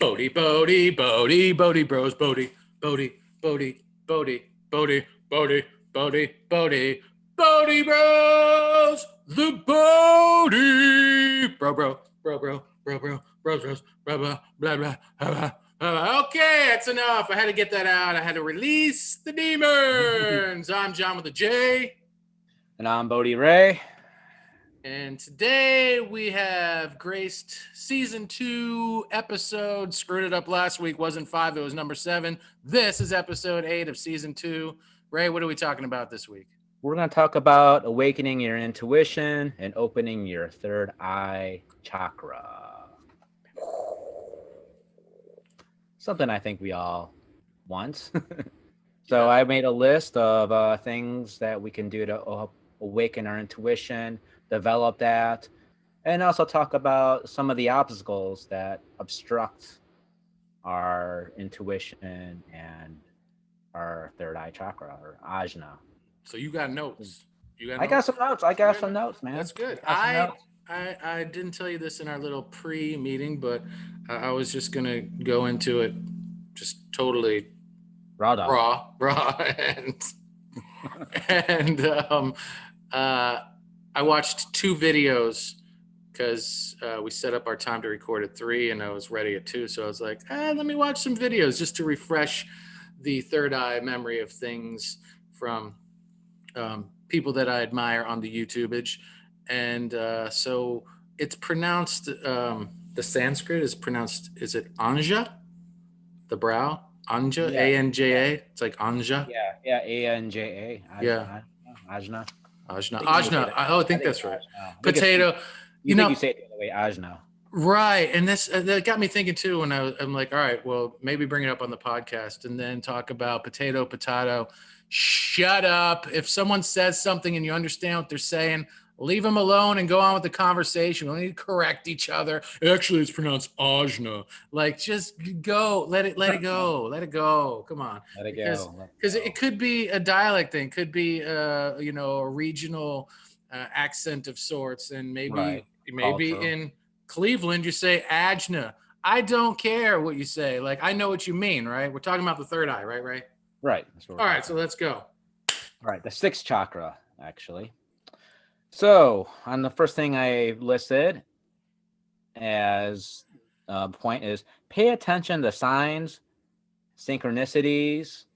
Bodhi, Bodhi, Bodhi, Bodhi Bros, Bodhi, Bodhi, Bodhi, Bodhi, Bodhi, Bodhi, Bodhi, Bodhi, Bodhi Bros, the Bodhi, bro, bros, blah, blah, blah, blah, blah. Okay, that's enough. I had to get that out. I had to release the demons. I'm John with a J. And I'm Bodhi Ray. And today we have graced season 2 episode. Screwed it up last week. Wasn't 5, it was number 7. This is episode 8 of season 2. Ray, what are we talking about this week? We're going to talk about awakening your intuition and opening your third eye chakra. Something I think we all want. So I made a list of things that we can do to awaken our intuition, develop that, and also talk about some of the obstacles that obstruct our intuition and our third eye chakra, or ajna. So you got notes. I got some notes, man. That's good. I didn't tell you this in our little pre-meeting, but I was just gonna go into it just totally raw, and I watched 2 videos because we set up our time to record at 3, and I was ready at 2, so I was like, let me watch some videos just to refresh the third eye memory of things from people that I admire on the YouTubeage. And so it's pronounced, the Sanskrit is pronounced, is it Anja? The brow? Anja? Yeah. A-N-J-A? It's like Anja? Yeah, A-N-J-A. Yeah. Ajna. Ajna. I think that's right. Potato. You think you say it the other way, ajna. Right. And this that got me thinking too, when I'm like, all right, well, maybe bring it up on the podcast and then talk about potato. Shut up. If someone says something and you understand what they're saying, leave them alone and go on with the conversation. We don't need to correct each other. Actually, it's pronounced ajna. Like, just go. Let it go. Let it go. Come on. Let it go. Because it could be a dialect thing. Could be, a regional accent of sorts. And maybe in Cleveland, you say ajna. I don't care what you say. Like, I know what you mean, right? We're talking about the third eye, right? Right. All right, so let's go. All right, the 6th chakra, actually. So, on the first thing I listed as a point is pay attention to signs, synchronicities.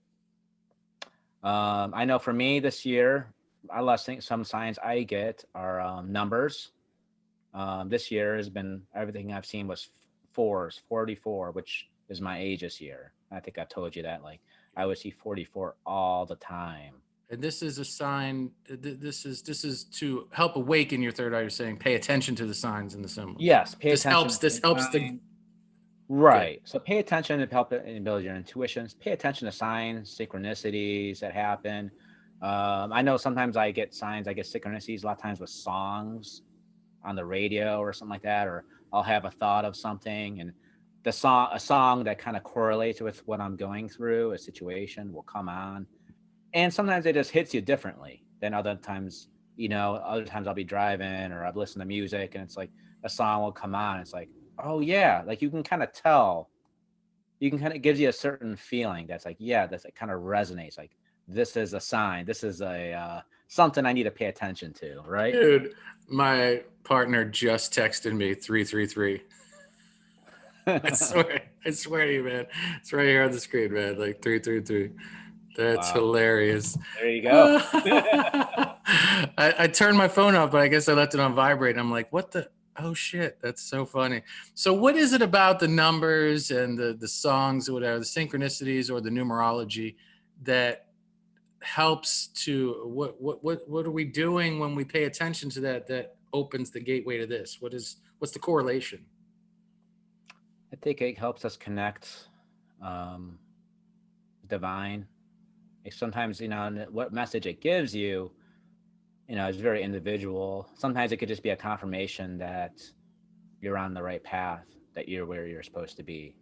I know for me this year, I love some signs I get are numbers. This year has been, everything I've seen was 4s, 44, which is my age this year. I think I told you that, like, I would see 44 all the time. And this is a sign. This is to help awaken your third eye. You're saying pay attention to the signs and the symbols. Yes, This helps right. Okay. So pay attention to help and build your intuitions. Pay attention to signs, synchronicities that happen. I know sometimes I get signs, I get synchronicities a lot of times with songs on the radio or something like that, or I'll have a thought of something and a song that kind of correlates with what I'm going through, a situation will come on. And sometimes it just hits you differently than other times. Other times I'll be driving or I've listened to music and it's like a song will come on. It's like, oh yeah, like you can kind of tell. You can kind of gives you a certain feeling that's like, yeah, that's like kind of resonates. Like, this is a sign. This is a something I need to pay attention to, right? Dude, my partner just texted me 333. I swear to you, man. It's right here on the screen, man. Like 333. That's hilarious. There you go. I turned my phone off, but I guess I left it on vibrate. I'm like, what the? Oh shit, that's so funny. So what is it about the numbers and the songs or whatever, the synchronicities or the numerology that helps to what are we doing when we pay attention to that opens the gateway to this? What's the correlation? I think it helps us connect divine. Sometimes, what message it gives you, is very individual. Sometimes it could just be a confirmation that you're on the right path, that you're where you're supposed to be.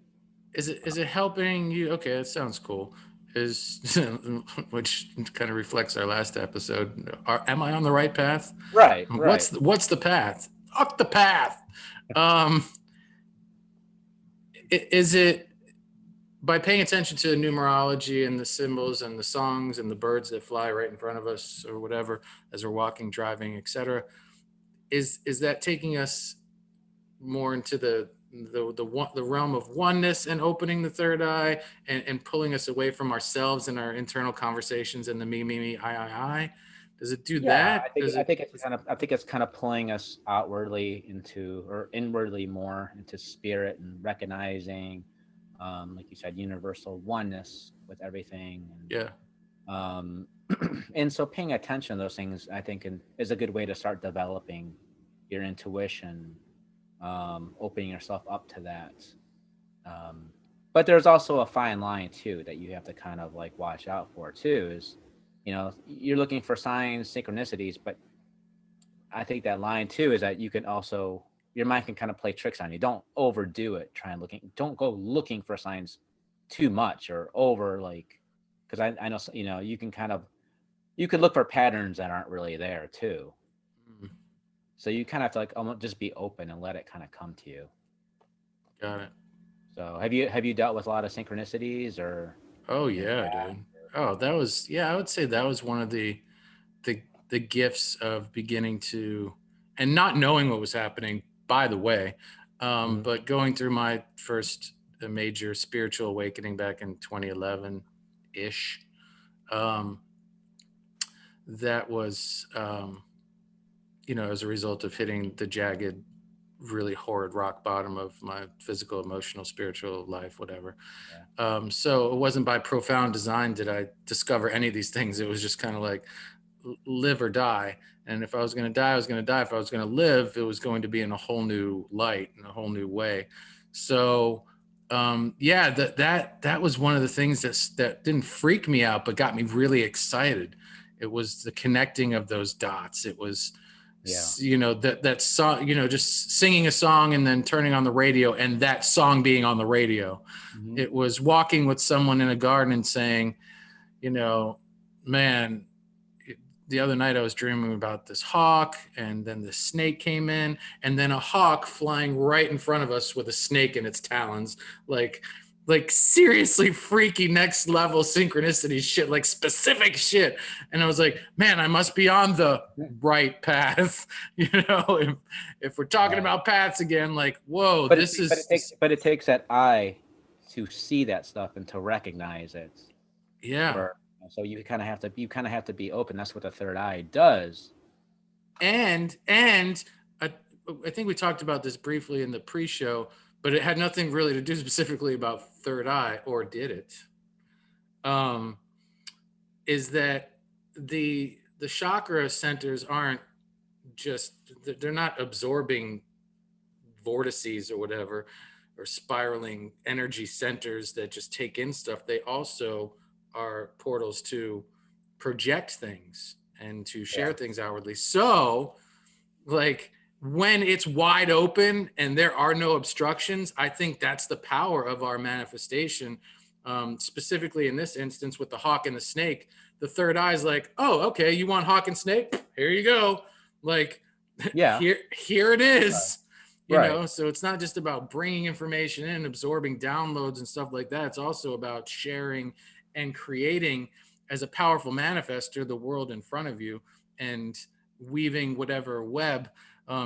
Is it helping you? Okay, that sounds cool. Which kind of reflects our last episode. Am I on the right path? Right. What's the path? Up the path. Is it by paying attention to the numerology and the symbols and the songs and the birds that fly right in front of us or whatever as we're walking, driving, etc.? Is that taking us more into the realm of oneness and opening the third eye and pulling us away from ourselves and our internal conversations and the me, I? Does it do Yeah, that? Does I it? think it's kind of pulling us outwardly into, or inwardly more into spirit, and recognizing, like you said, universal oneness with everything. Yeah, And and so paying attention to those things, I think, is a good way to start developing your intuition, opening yourself up to that. Um, but there's also a fine line too that you have to kind of like watch out for too. Is, you're looking for signs, synchronicities, but I think that line too is that you can also, your mind can kind of play tricks on you. Don't overdo it. Don't go looking for signs too much or over, like, because I know, you can kind of, you could look for patterns that aren't really there too. mm, So you kind of have to like almost just be open and let it kind of come to you. got it. So have you dealt with a lot of synchronicities or Oh in the yeah, past? dude. Oh, that was, yeah. I would say that was one of the gifts of beginning to, and not knowing what was happening. By the way, Mhm. but going through my first major spiritual awakening back in 2011 ish. Um, that was, as a result of hitting the jagged, really horrid rock bottom of my physical, emotional, spiritual life, whatever. Yeah. So it wasn't by profound design did I discover any of these things. It was just kind of like live or die. And if I was going to die, I was going to die. If I was going to live, it was going to be in a whole new light, in a whole new way. So, yeah, that was one of the things that didn't freak me out, but got me really excited. It was the connecting of those dots. It was, Yeah. that song, just singing a song and then turning on the radio and that song being on the radio. Hmm. It was walking with someone in a garden and saying, you know, man, the other night I was dreaming about this hawk, and then the snake came in, and then a hawk flying right in front of us with a snake in its talons, like seriously freaky next level synchronicity shit, like specific shit. And I was like, man, I must be on the right path. If we're talking Right. about paths again, like, whoa, But this is it takes that eye to see that stuff and to recognize it. yeah. Where so you kind of have to be open. That's what the third eye does. And I think we talked about this briefly in the pre-show, but it had nothing really to do specifically about third eye, or did it? Um, is that the chakra centers aren't just, they're not absorbing vortices or whatever, or spiraling energy centers that just take in stuff. They also are portals to project things and to share Yeah. things outwardly. So, like, when it's wide open and there are no obstructions, I think that's the power of our manifestation. Specifically in this instance with the hawk and the snake, the third eye is like, oh, okay, you want hawk and snake, here you go, like, Yeah. here it is. Right. So it's not just about bringing information in, absorbing downloads and stuff like that. It's also about sharing and creating, as a powerful manifester, the world in front of you, and weaving whatever web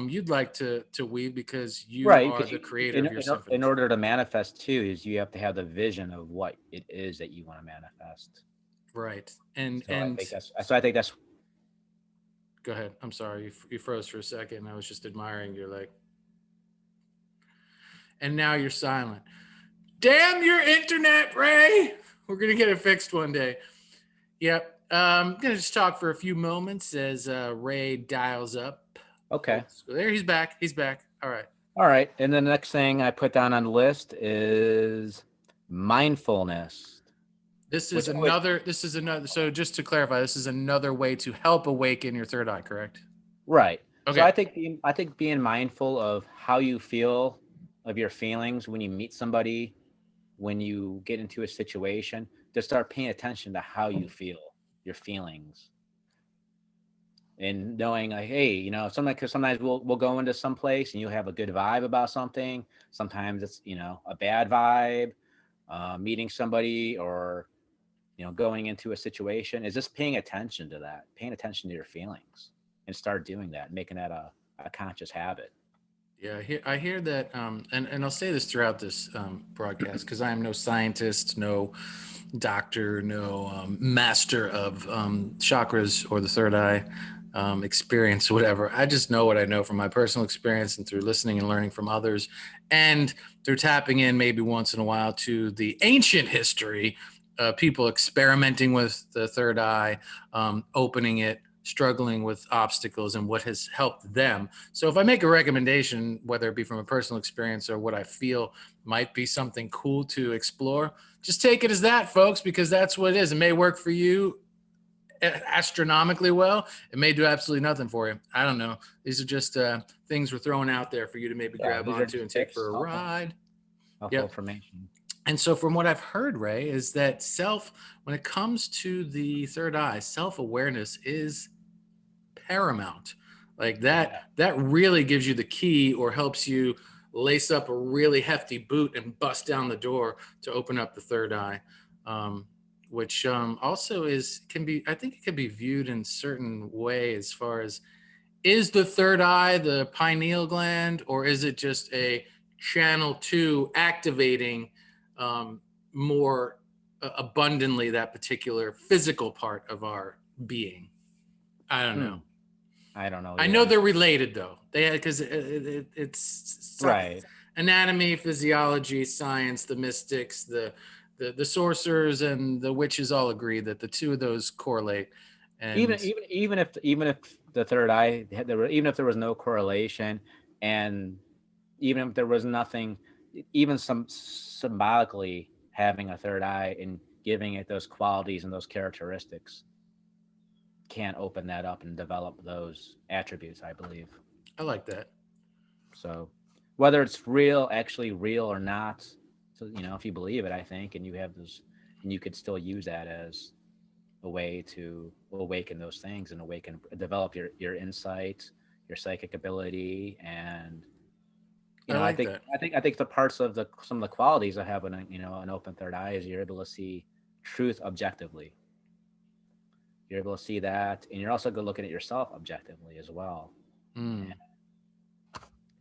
you'd like to weave, because you Right. are Because the creator of your in symphony. order to manifest too, is you have to have the vision of what it is that you want to manifest. Right. and So and I think that's go ahead, I'm sorry, you froze for a second. I was just admiring your, like, and now you're silent. Damn your internet, Ray. We're gonna get it fixed one day. Yep. I'm gonna just talk for a few moments as Ray dials up. okay. Old school. There, he's back. He's back. All right. All right. And then the next thing I put down on the list is mindfulness, This is which always, another. This is another. So just to clarify, this is another way to help awaken your third eye. Correct? right. So Okay. I think being mindful of how you feel, of your feelings when you meet somebody, when you get into a situation, to start paying attention to how you feel, your feelings. And knowing like, hey, sometimes, because sometimes we'll go into some place and you'll have a good vibe about something. Sometimes it's a bad vibe. Meeting somebody, or going into a situation, is just paying attention to that, paying attention to your feelings, and start doing that, making that a conscious habit. Yeah, I hear that, and I'll say this throughout this broadcast because I am no scientist, no doctor, no master of chakras or the third eye experience, whatever. I just know what I know from my personal experience and through listening and learning from others, and through tapping in maybe once in a while to the ancient history, people experimenting with the third eye, opening it, struggling with obstacles, and what has helped them. So if I make a recommendation, whether it be from a personal experience or what I feel might be something cool to explore, just take it as that, folks, because that's what it is. It may work for you astronomically well. It may do absolutely nothing for you. I don't know. These are just things we're throwing out there for you to maybe Yeah, grab these are onto just and take tips, for a helpful, ride. helpful Yep. information. And so, from what I've heard, Ray, is that when it comes to the third eye, self awareness is paramount. Like that, Yeah. that really gives you the key or helps you lace up a really hefty boot and bust down the door to open up the third eye. Um, which also can be, I think it can be viewed in certain way as far as, is the third eye the pineal gland, or is it just a channel 2 activating um, more abundantly that particular physical part of our being? I don't know. Hmm. I don't know I know either. they're related though. Because it's Right. anatomy, physiology, science, the mystics, the sorcerers, and the witches all agree that the two of those correlate. even And even even if the third eye even if there was no correlation, and even if there was nothing, even some symbolically having a third eye and giving it those qualities and those characteristics can open that up and develop those attributes, I believe. I like that. So whether it's real, actually real or not, so if you believe it, I think, and you have those, and you could still use that as a way to awaken those things and awaken, develop your insight, your psychic ability. And I I like think that. I think the parts of the some of the qualities of having an open third eye is you're able to see truth objectively. You're able to see that, and you're also good looking at yourself objectively as well. And Mm,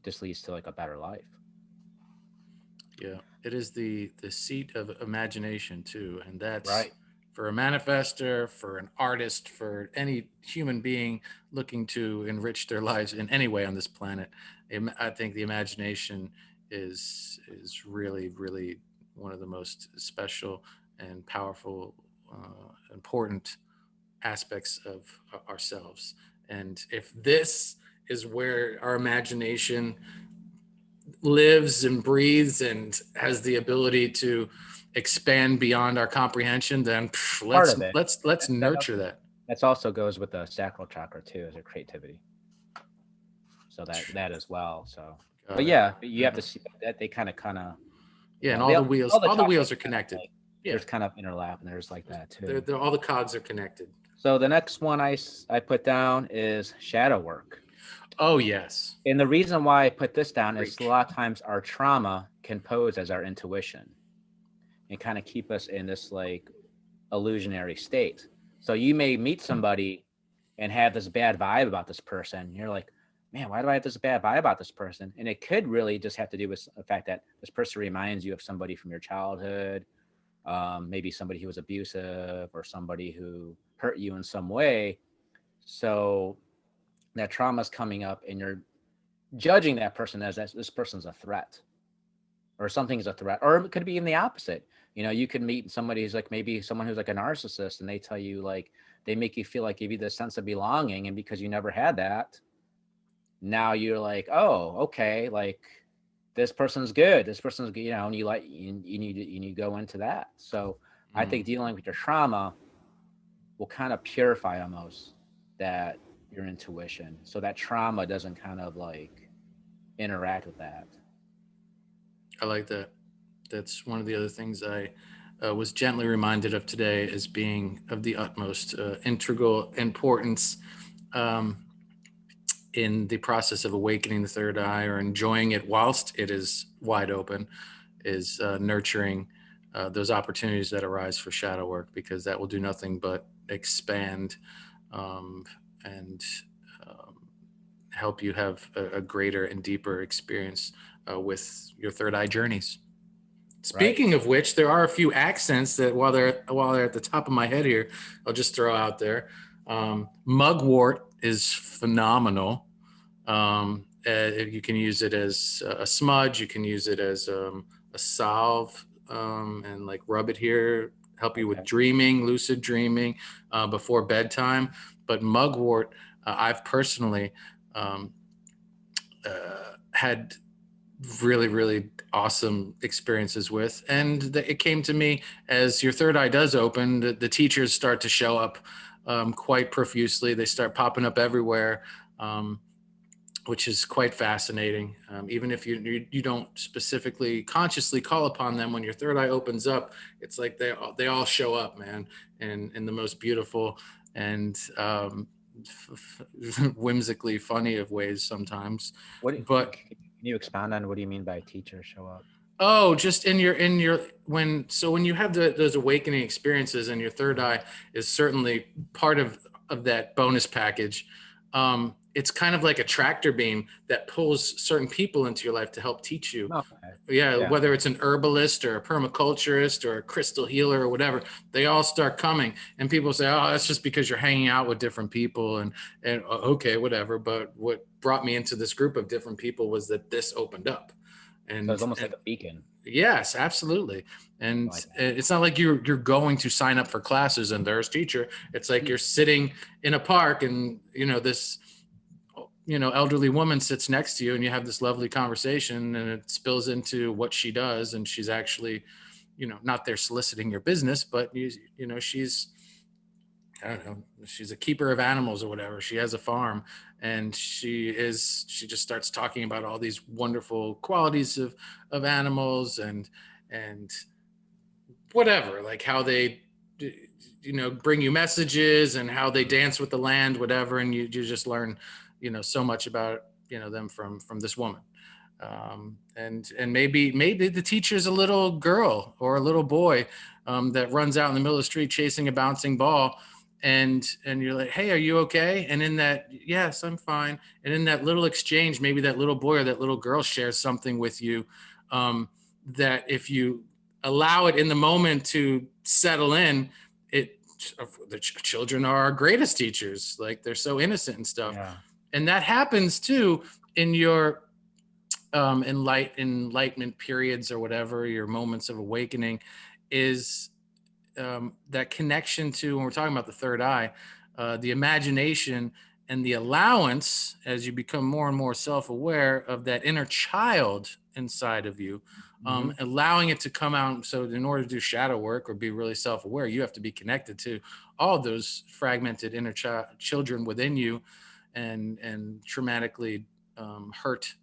just leads to like a better life. yeah, it is the seat of imagination too, and that's Right. for a manifester, for an artist, for any human being looking to enrich their lives in any way on this planet. I think the imagination is really really one of the most special and powerful, important aspects of ourselves. And if this is where our imagination lives and breathes and has the ability to expand beyond our comprehension, then Part let's of it. let's That nurture also, that. that's also goes with the sacral chakra too, as a creativity. So that as well. So, but Got it. yeah, you have Yeah, to see that they kind of, yeah, and they all the all the chakras wheels are kind of connected. like, Yeah, there's kind of interlap, and there's like that too. all the cogs are connected. So the next one I put down is shadow work. Oh yes, And the reason why I put this down is a preach. lot of times our trauma can pose as our intuition and kind of keep us in this like illusionary state. So you may meet somebody and have this bad vibe about this person. You're like, man, why do I have this bad vibe about this person? And it could really just have to do with the fact that this person reminds you of somebody from your childhood, maybe somebody who was abusive or somebody who hurt you in some way. So that trauma is coming up, and you're judging that person as this person's a threat, or something's a threat, or it could be in the opposite. You could meet somebody who's like, maybe someone who's like a narcissist, and they tell you like, they make you feel like, give you this sense of belonging, and because you never had that, now you're like, oh, okay, like this person's good, this person's good, and you go into that. So I Mm, think dealing with your trauma will kind of purify almost that, your intuition, so that trauma doesn't kind of like interact with that. I like that. That's one of the other things I was gently reminded of today as being of the utmost integral importance um, in the process of awakening the third eye or enjoying it whilst it is wide open is nurturing those opportunities that arise for shadow work, because that will do nothing but expand um, and um, help you have a greater and deeper experience with your third eye journeys. Right. Speaking of which, there are a few accents that while they're at the top of my head here, I'll just throw out there. Mugwort is phenomenal. You can use it as a smudge. You can use it as a salve, and like rub it here, help you with Okay. dreaming, lucid dreaming, before bedtime. But mugwort, I've personally um, had really, really awesome experiences with. And it came to me as your third eye does open, the teachers start to show up quite profusely. They start popping up everywhere. Which is quite fascinating. Even if you don't specifically consciously call upon them, when your third eye opens up, it's like they all show up, man, in the most beautiful and whimsically funny of ways sometimes. But Can you expound on what do you mean by teacher show up? oh, just when you have those awakening experiences, and your third eye is certainly part of that bonus package. It's kind of like a tractor beam that pulls certain people into your life to help teach you. Okay. Yeah, Yeah. whether it's an herbalist or a permaculturist or a crystal healer or whatever, they all start coming. And people say, "Oh, that's just because you're hanging out with different people." And okay, whatever. But what brought me into this group of different people was that this opened up, So it's and almost like a beacon. yes, absolutely. I And like that. it's not like you're going to sign up for classes and there's teacher. It's like Hmm. you're sitting in a park, and this elderly woman sits next to you, and you have this lovely conversation, and it spills into what she does, and she's actually not there soliciting your business, but she's, I don't know, she's a keeper of animals or whatever. She has a farm, and she just starts talking about all these wonderful qualities of animals, and whatever, like how they bring you messages, and how they dance with the land, whatever, and you just learn so much about them from this woman. And maybe the teacher's a little girl or a little boy that runs out in the middle of the street chasing a bouncing ball, and you're like, "Hey, are you okay?" And in that, "Yes, I'm fine." And in that little exchange, maybe that little boy or that little girl shares something with you, that if you allow it in the moment to settle in, it the children are our greatest teachers. Like, they're so innocent and stuff. Yeah. And that happens too in your enlightenment periods or whatever, your moments of awakening, is that connection to, when we're talking about the third eye, the imagination and the allowance, as you become more and more self-aware of that inner child inside of you, Hmm. allowing it to come out. So in order to do shadow work or be really self-aware, you have to be connected to all those fragmented inner children within you, and traumatically hurt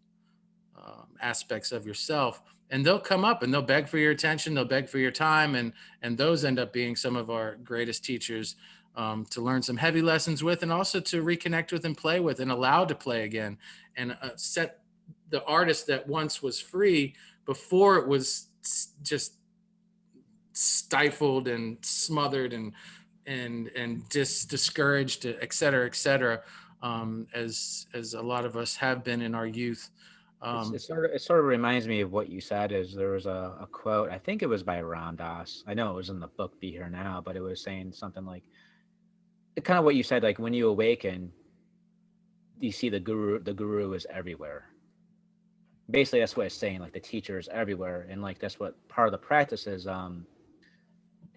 aspects of yourself. And they'll come up and they'll beg for your attention, they'll beg for your time, and those end up being some of our greatest teachers, to learn some heavy lessons with, and also to reconnect with and play with and allow to play again, and set the artist that once was free, before it was just stifled and smothered and discouraged, et cetera, et cetera, as a lot of us have been in our youth. It um, sort of reminds me of what you said. Is there was a quote, I think it was by Ram Dass. I know it was in the book Be Here Now, but it was saying something like kind of what you said. Like when you awaken, you see the guru. The guru is everywhere. Basically, that's what it's saying. Like the teacher is everywhere, and like that's what part of the practice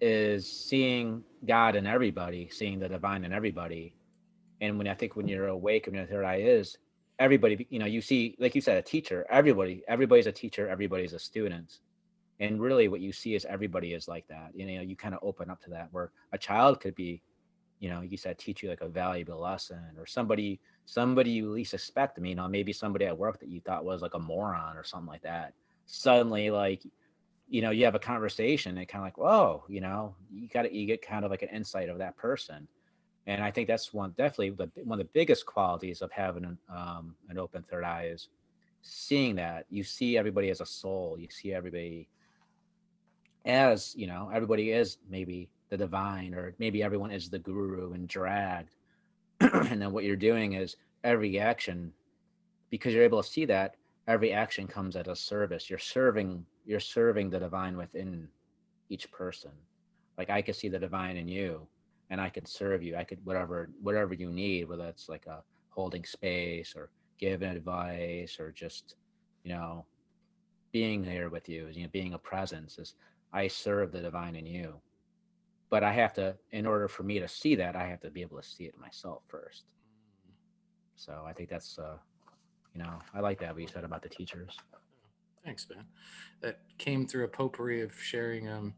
is seeing God in everybody, seeing the divine in everybody. And when I think when you're awake, when your third eye is everybody, you see, like you said, a teacher. Everybody's a teacher. Everybody's a student. And really, what you see is everybody is like that. You kind of open up to that, where a child could be, you said, teach you like a valuable lesson, or somebody you least expect. I mean, maybe somebody at work that you thought was like a moron or something like that. Suddenly, like, you have a conversation and kind of like, whoa, you get kind of like an insight of that person. And I think that's definitely one of the biggest qualities of having an open third eye is seeing that you see everybody as a soul. You see everybody as, everybody is maybe the divine, or maybe everyone is the guru and dragged. And then what you're doing is every action, because you're able to see that, every action comes at a service. You're serving the divine within each person. Like I could see the divine in you, and I could serve you. I could whatever you need, whether it's like a holding space or giving advice or just, you know, being there with you, being a presence. Is I serve the divine in you. But I have to, in order for me to see that, I have to be able to see it myself first. So I think that's I like that what you said about the teachers. Thanks, man. That came through a potpourri of sharing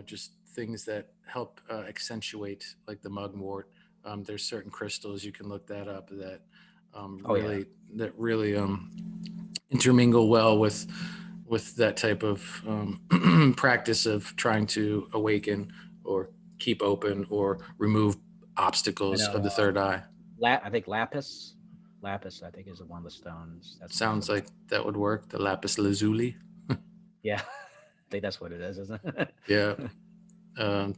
just things that help accentuate, like the mugwort. There's certain crystals, you can look that up, that Oh yeah. really intermingle well with that type of practice of trying to awaken or keep open or remove I obstacles know. of the third eye. I think lapis, I think, is one of the stones that's Sounds recommended. like that would work. The lapis lazuli. Yeah, I think that's what it is, isn't it? Yeah.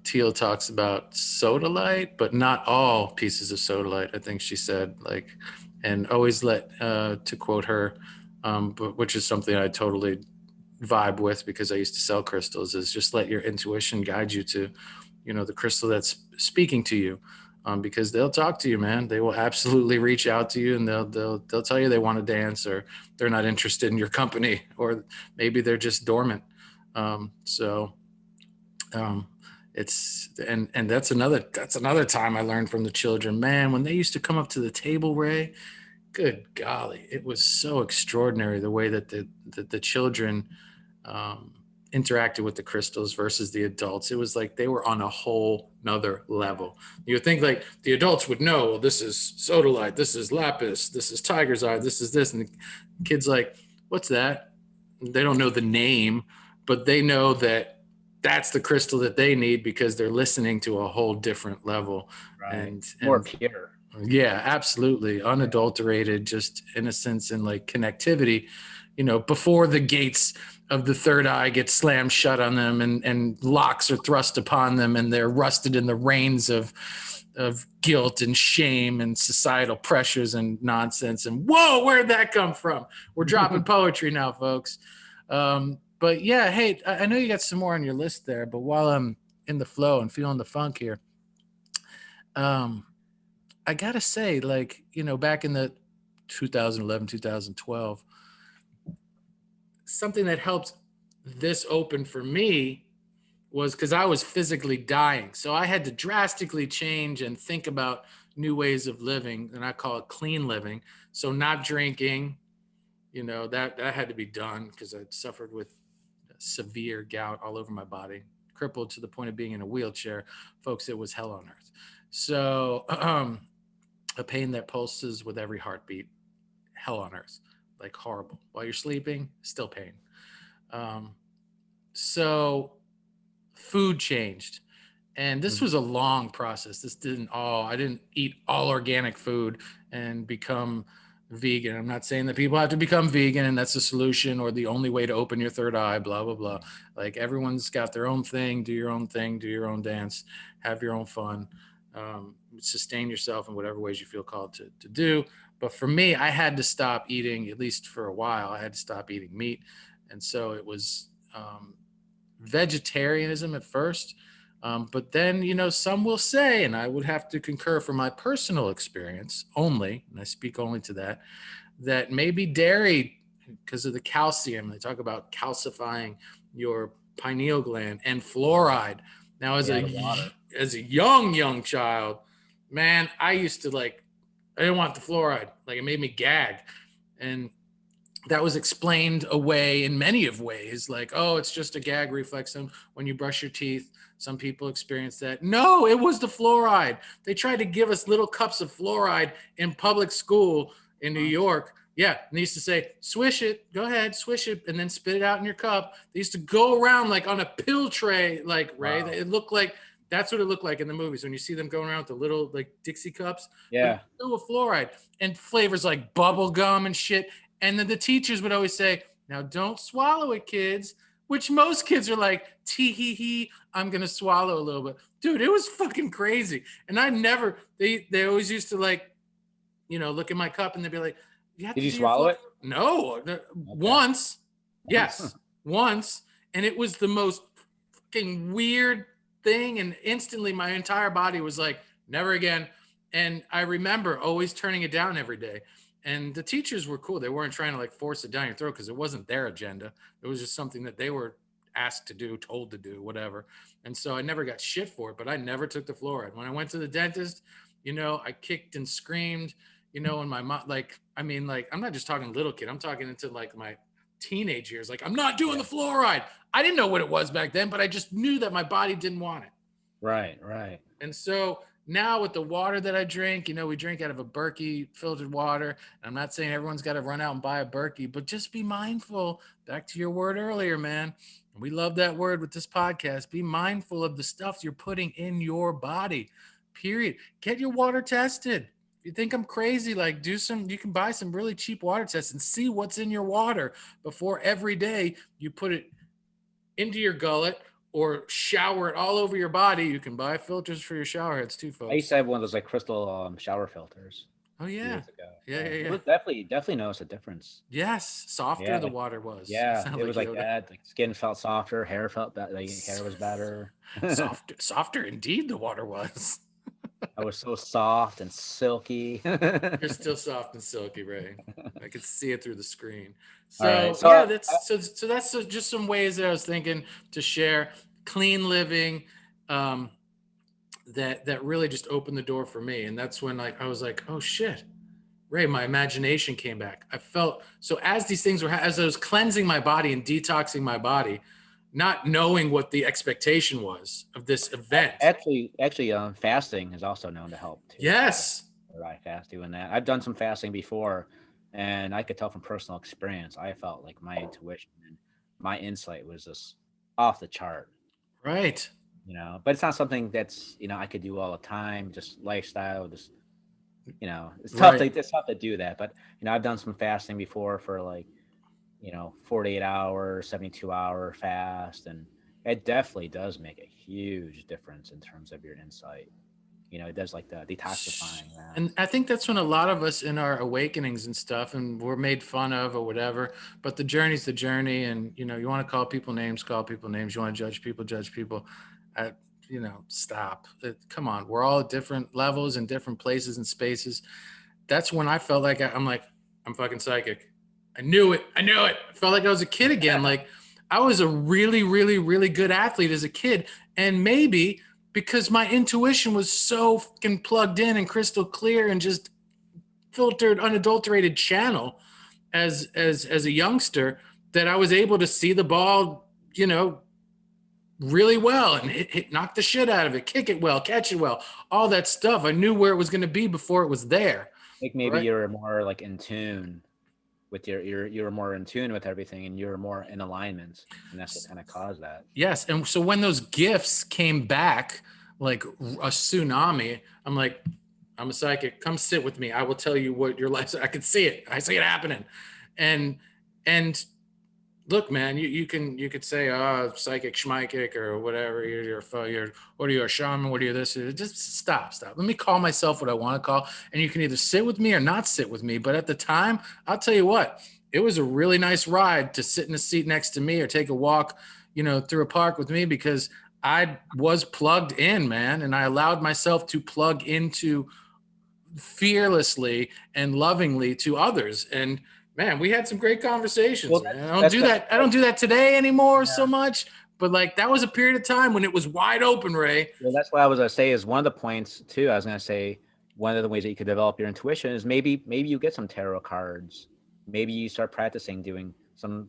Teal talks about sodalite, but not all pieces of sodalite. I think she said, like, and always let, to quote her, but which is something I totally vibe with because I used to sell crystals, is just let your intuition guide you to, the crystal that's speaking to you, because they'll talk to you, man. They will absolutely reach out to you, and they'll tell you they want to dance, or they're not interested in your company, or maybe they're just dormant. So um, it's and that's another time I learned from the children, man, when they used to come up to the table, Ray. Good golly, it was so extraordinary the way that the children um, interacted with the crystals versus the adults. It was like they were on a whole nother level. You would think like the adults would know, well, this is sodalite, this is lapis, this is tiger's eye, this is this, and the kids like, what's that? They don't know the name, but they know that that's the crystal that they need because they're listening to a whole different level. Right. More And pure. yeah, absolutely. Unadulterated, just innocence and like connectivity, before the gates of the third eye get slammed shut on them, and locks are thrust upon them, and they're rusted in the reins of guilt and shame and societal pressures and nonsense. And whoa, where'd that come from? We're dropping poetry now, folks. But yeah, hey, I know you got some more on your list there, but while I'm in the flow and feeling the funk here, um, I gotta say, like, back in the 2011, 2012, something that helped this open for me was because I was physically dying. So I had to drastically change and think about new ways of living, and I call it clean living. So not drinking, that had to be done because I suffered with severe gout all over my body, crippled to the point of being in a wheelchair. Folks, it was hell on earth. So a pain that pulses with every heartbeat, hell on earth, like horrible. While you're sleeping, still pain. Um, so food changed. And this Mhm. was a long process. I didn't eat all organic food and become vegan. I'm not saying that people have to become vegan and that's the solution or the only way to open your third eye, blah, blah, blah. Like everyone's got their own thing, do your own thing, do your own dance, have your own fun, sustain yourself in whatever ways you feel called to do. But for me, I had to stop eating, at least for a while, I had to stop eating meat. And so it was vegetarianism at first. But then, some will say, and I would have to concur from my personal experience only, and I speak only to that maybe dairy, because of the calcium, they talk about calcifying your pineal gland and fluoride. Now, Yeah, the water. as a young child, man, I used to I didn't want the fluoride. Like it made me gag. And that was explained away in many of ways, like, oh, it's just a gag reflex, and when you brush your teeth, some people experience that. No, it was the fluoride. They tried to give us little cups of fluoride in public school in New What? York. Yeah, and they used to say, swish it, go ahead, swish it, and then spit it out in your cup. They used to go around like on a pill tray, like, Ray. Wow. It looked like That's what it looked like in the movies when you see them going around with the little like Dixie cups, but Yeah. it's filled with fluoride and flavors like bubble gum and shit. And then the teachers would always say, "Now don't swallow it, kids." Which most kids are like, "Tee hee hee, I'm gonna swallow a little bit." Dude, it was fucking crazy. And I never. They always used to like, look at my cup and they'd be like, "You have Did to you do your swallow floor." it? No, Okay. once, yes, once, and it was the most fucking weird thing, and instantly my entire body was like, never again. And I remember always turning it down every day. And the teachers were cool. They weren't trying to like force it down your throat because it wasn't their agenda. It was just something that they were asked to do, told to do, whatever. And so I never got shit for it, but I never took the fluoride. When I went to the dentist, I kicked and screamed, and my mom, like, I mean, like, I'm not just talking little kid, I'm talking into like my teenage years. Like, I'm not doing Yeah. the fluoride. I didn't know what it was back then, but I just knew that my body didn't want it. Right. Right. And so now with the water that I drink, we drink out of a Berkey filtered water. And I'm not saying everyone's got to run out and buy a Berkey, but just be mindful. Back to your word earlier, man. We love that word with this podcast. Be mindful of the stuff you're putting in your body. Period. Get your water tested. If you think I'm crazy, like you can buy some really cheap water tests and see what's in your water before every day you put it into your gullet or shower it all over your body. You can buy filters for your shower heads too, I used folks. to have one of those like crystal shower filters Oh yeah. years ago. Yeah, Yeah, yeah, it yeah. was definitely noticed a difference. Yes, softer Yeah, the like water was. yeah, Sound it like was like Yoda. that. Like skin felt softer, hair felt better. Like hair was better. Softer indeed the water was. I was so soft and silky. You're still soft and silky, Ray. I could see it through the screen. All right, So so yeah, that's just some ways that I was thinking to share clean living, um, that really just opened the door for me. And that's when I was like, oh shit, Ray, my imagination came back. I felt so as these things were, as I was cleansing my body and detoxing my body, not knowing what the expectation was of this event. actually, fasting is also known to help too. Yes. Or I fast doing that. I've done some fasting before, and I could tell from personal experience. I felt like my intuition and my insight was just off the chart. Right. But it's not something that's I could do all the time. Just lifestyle, just it's tough Right. to do that. But I've done some fasting before for like 48 hour, 72-hour fast, and it definitely does make a huge difference in terms of your insight. It does like the detoxifying that. And I think that's when a lot of us in our awakenings and stuff, and we're made fun of or whatever, but the journey's the journey. And, you want to call people names, call people names. You want to judge people, judge people. I, stop. Come on. We're all at different levels and different places and spaces. That's when I felt like I'm like, I'm fucking psychic. I knew it. I knew it. I felt like I was a kid again. Like I was a really, really, really good athlete as a kid. And maybe because my intuition was so fucking plugged in and crystal clear and just filtered, unadulterated channel as a youngster that I was able to see the ball, really well and knock the shit out of it, kick it well, catch it well, all that stuff. I knew where it was going to be before it was there. Like All maybe right. you're more like in tune with you're more in tune with everything, and you're more in alignment, and that's what kind of caused that. Yes. And so when those gifts came back like a tsunami, I'm like, I'm a psychic. Come sit with me. I will tell you what your life. I can see it. I see it happening. And and look, man, you could say, oh, psychic schmaikic or whatever. You're what are you, a shaman? What are you this? Just stop. Let me call myself what I want to call. And you can either sit with me or not sit with me. But at the time, I'll tell you what, it was a really nice ride to sit in a seat next to me or take a walk, through a park with me because I was plugged in, man. And I allowed myself to plug into fearlessly and lovingly to others. And man, we had some great conversations, Well, man. that's the I don't do that today anymore so yeah. much, but like that was a period of time when it was wide open, Ray. Well, that's what I was gonna say. Is one of the points too. I was gonna say one of the ways that you could develop your intuition is maybe you get some tarot cards. Maybe you start practicing doing some.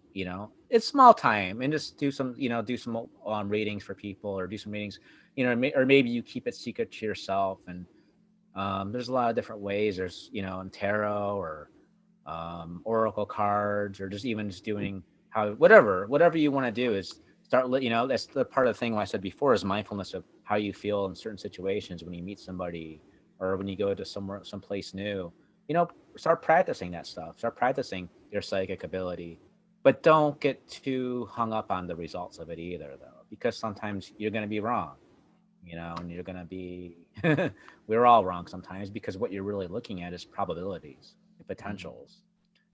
It's small time and just do some. Do some readings for people or do some readings. Or maybe you keep it secret to yourself. And there's a lot of different ways. There's in tarot or oracle cards, or just even just doing whatever you want to do is That's the part of the thing I said before is mindfulness of how you feel in certain situations when you meet somebody or when you go to someplace new. Start practicing that stuff. Start practicing your psychic ability, but don't get too hung up on the results of it either, though, because sometimes you're going to be wrong, and you're going to be, we're all wrong sometimes because what you're really looking at is probabilities and Mhm. potentials.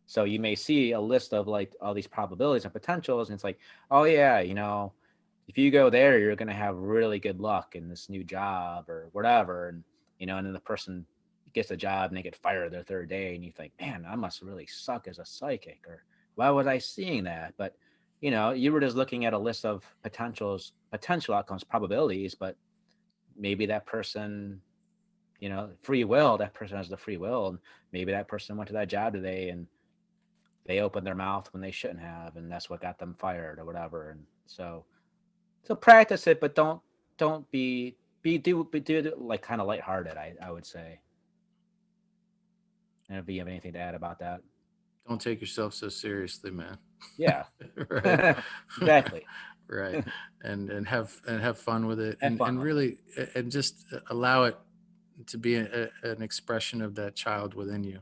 So you may see a list of like all these probabilities and potentials, and it's like, oh yeah, if you go there, you're gonna have really good luck in this new job or whatever, and then the person gets a job and they get fired their third day, and you think, man, I must really suck as a psychic, or why was I seeing that? But you were just looking at a list of potential outcomes, probabilities, but maybe that person, free will, that person has the free will, and maybe that person went to that job today and they opened their mouth when they shouldn't have, and that's what got them fired or whatever. And so practice it, but don't do it like kind of lighthearted. I would say. And if you have anything to add about that, Don't take yourself so seriously, man. yeah, Right. exactly. Right. And have fun with it, Have fun and with it. really, and just allow it to be an expression of that child within you.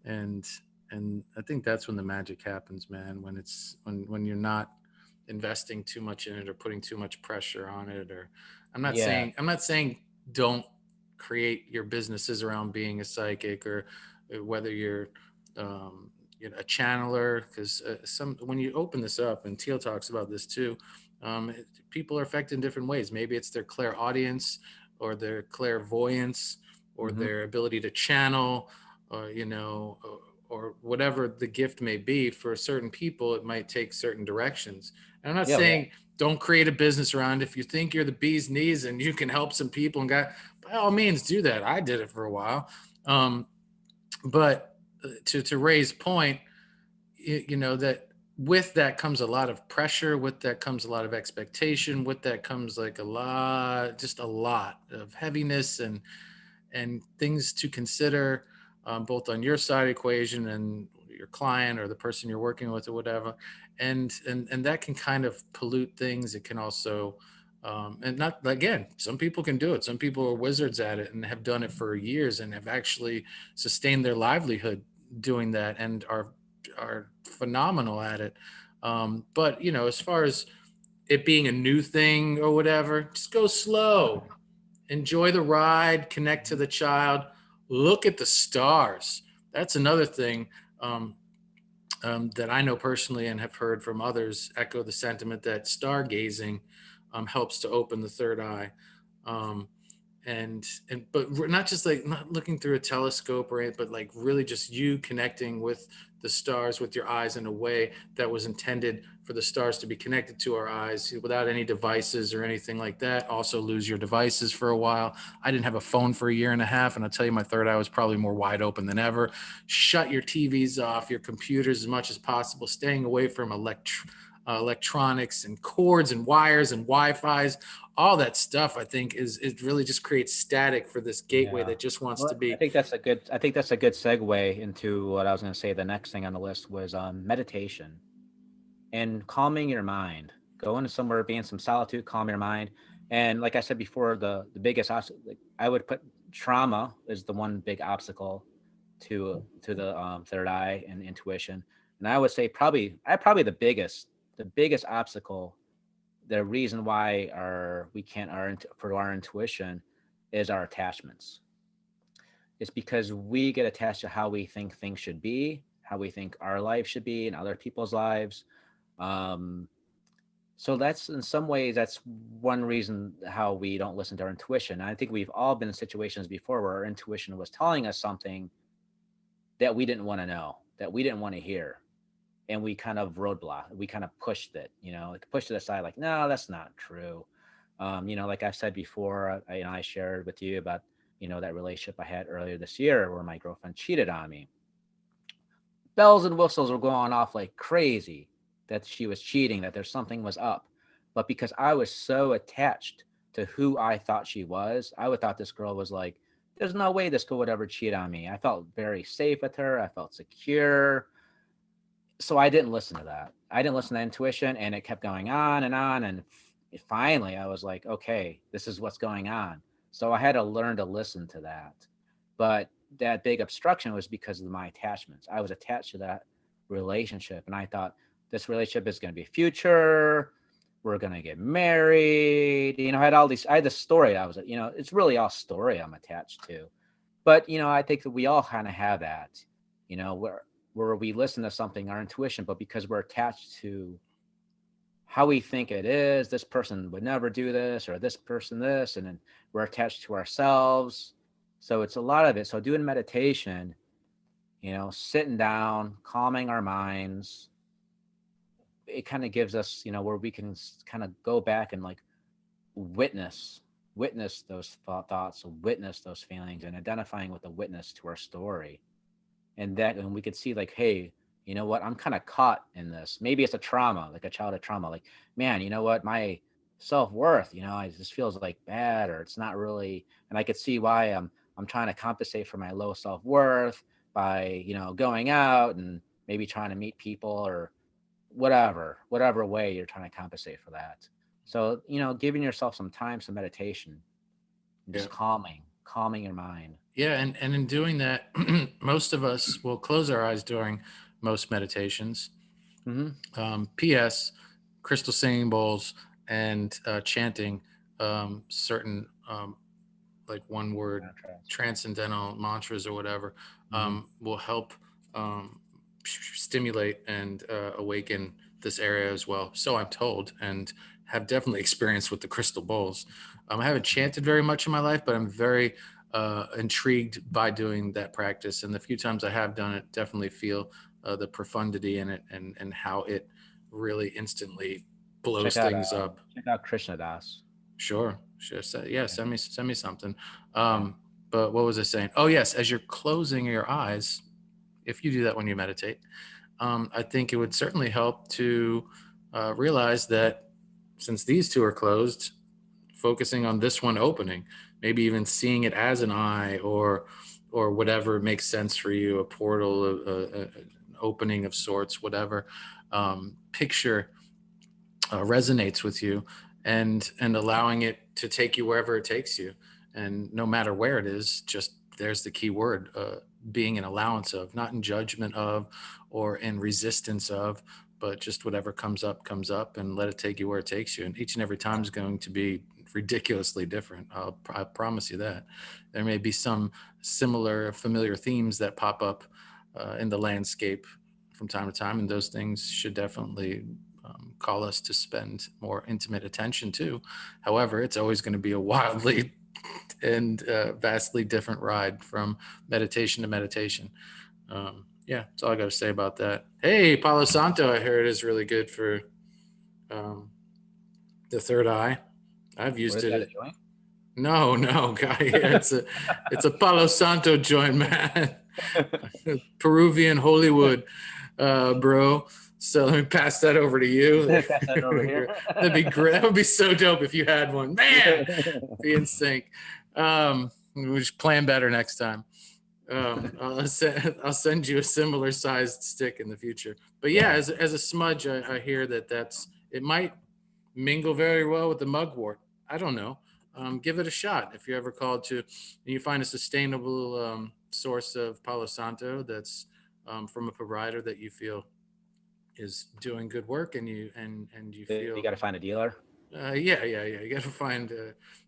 And and I think that's when the magic happens, man, when you're not investing too much in it or putting too much pressure on it. Or Yeah, I'm not saying don't create your businesses around being a psychic, or whether you're um, a channeler, because some when you open this up, and Teal talks about this too, people are affected in different ways. Maybe it's their clairaudience, or their clairvoyance, or hmm, their ability to channel, or or whatever the gift may be. For certain people, it might take certain directions. And I'm not yeah, saying don't create a business around it. If you think you're the bee's knees and you can help some people, and got, by all means do that. I did it for a while. Um, but to Ray's point, that with that comes a lot of pressure, with that comes a lot of expectation, with that comes like just a lot of heaviness, and things to consider, both on your side equation and your client or the person you're working with or whatever. And that can kind of pollute things. It can also, and not, again, some people can do it. Some people are wizards at it and have done it for years and have actually sustained their livelihood doing that, and are phenomenal at it. But as far as it being a new thing or whatever, just go slow, enjoy the ride, connect to the child, look at the stars. That's another thing, um, that I know personally and have heard from others echo the sentiment that stargazing helps to open the third eye. Um, but not just like not looking through a telescope or anything, but like really just you connecting with the stars with your eyes in a way that was intended for the stars to be connected to our eyes, without any devices or anything like that. Also lose your devices for a while. I didn't have a phone for a year and a half, and I'll tell you, my third eye was probably more wide open than ever. Shut your TVs off, your computers, as much as possible, staying away from electronics and cords and wires and Wi-Fi's. All that stuff, I think, is it really just creates static for this gateway yeah. that just wants Well, to be. I think that's a good segue into what I was going to say. The next thing on the list was meditation and calming your mind. Going to somewhere, be in some solitude, calm your mind. And like I said before, the biggest like I would put trauma is the one big obstacle to the third eye and intuition. And I would say probably the biggest obstacle, the reason why we can't for our intuition is our attachments. It's because we get attached to how we think things should be, how we think our life should be, and other people's lives. Um, so that's in some ways that's one reason how we don't listen to our intuition. I think we've all been in situations before where our intuition was telling us something that we didn't want to know, that we didn't want to hear, and we kind of roadblock, we kind of pushed it, like pushed it aside, like no, that's not true. Like I said before, I shared with you about that relationship I had earlier this year where my girlfriend cheated on me. Bells and whistles were going off like crazy that she was cheating, that there's something was up. But because I was so attached to who I thought she was, I would thought this girl was like, there's no way this girl would ever cheat on me. I felt very safe with her. I felt secure. So I didn't listen to that. I didn't listen to intuition, and it kept going on and on. And finally, I was like, okay, this is what's going on. So I had to learn to listen to that. But that big obstruction was because of my attachments. I was attached to that relationship, and I thought this relationship is going to be future. We're going to get married. I had all these. I had this story. I was, it's really all story I'm attached to. But I think that we all kind of have that. Where we listen to something, our intuition, but because we're attached to how we think it is, this person would never do this, or this person this, and then we're attached to ourselves. So it's a lot of it. So doing meditation, sitting down, calming our minds, it kind of gives us, where we can kind of go back and like witness those thoughts, witness those feelings, and identifying with the witness to our story. And we could see like, hey, you know what, I'm kind of caught in this. Maybe it's a trauma, like a childhood trauma, like, man, you know what, my self-worth, it just feels like bad, or it's not really. And I could see why I'm trying to compensate for my low self-worth by going out and maybe trying to meet people, or whatever way you're trying to compensate for that. So giving yourself some time, some meditation, and Yeah. just calming your mind. Yeah, and in doing that, most of us will close our eyes during most meditations. Mm-hmm. P.S. Crystal singing bowls and chanting certain like one word Contrast. transcendental mantras or whatever Mm-hmm. will help um, stimulate and awaken this area as well. So I'm told, and have definitely experienced with the crystal bowls. I haven't chanted very much in my life, but I'm very intrigued by doing that practice. And the few times I have done it, definitely feel the profundity in it, and how it really instantly Check blows out things up. check out Krishna Das. Sure, sure. Yeah, Yeah. send me something. Yeah. But what was I saying? Oh yes, as you're closing your eyes, if you do that when you meditate, I think it would certainly help to realize that since these two are closed, focusing on this one opening, maybe even seeing it as an eye, or whatever makes sense for you, a portal, an opening of sorts, whatever picture resonates with you, and allowing it to take you wherever it takes you, and no matter where it is, just there's the key word, being an allowance of, not in judgment of or in resistance of, but just whatever comes up, and let it take you where it takes you. And each and every time is going to be ridiculously different. I promise you that. There may be some similar familiar themes that pop up in the landscape from time to time, and those things should definitely call us to spend more intimate attention to. However, it's always going to be a wildly and vastly different ride from meditation to meditation. Yeah, that's all I got to say about that. Hey, Palo Santo, I heard is really good for um, the third eye. I've What used is that, a it. joint? No, no, guy. Yeah, it's a Palo Santo joint, man. Peruvian Hollywood, bro. So let me pass that over to you. Pass that over here. That'd be great. That would be so dope if you had one. Man, be in sync. We should plan better next time. I'll send you a similar sized stick in the future. But yeah, Yeah. as a smudge, I hear it might mingle very well with the mugwort. I don't know. Give it a shot if you're ever called to, and you find a sustainable source of Palo Santo that's from a provider that you feel is doing good work, and you You feel got to find a dealer. yeah, you got to find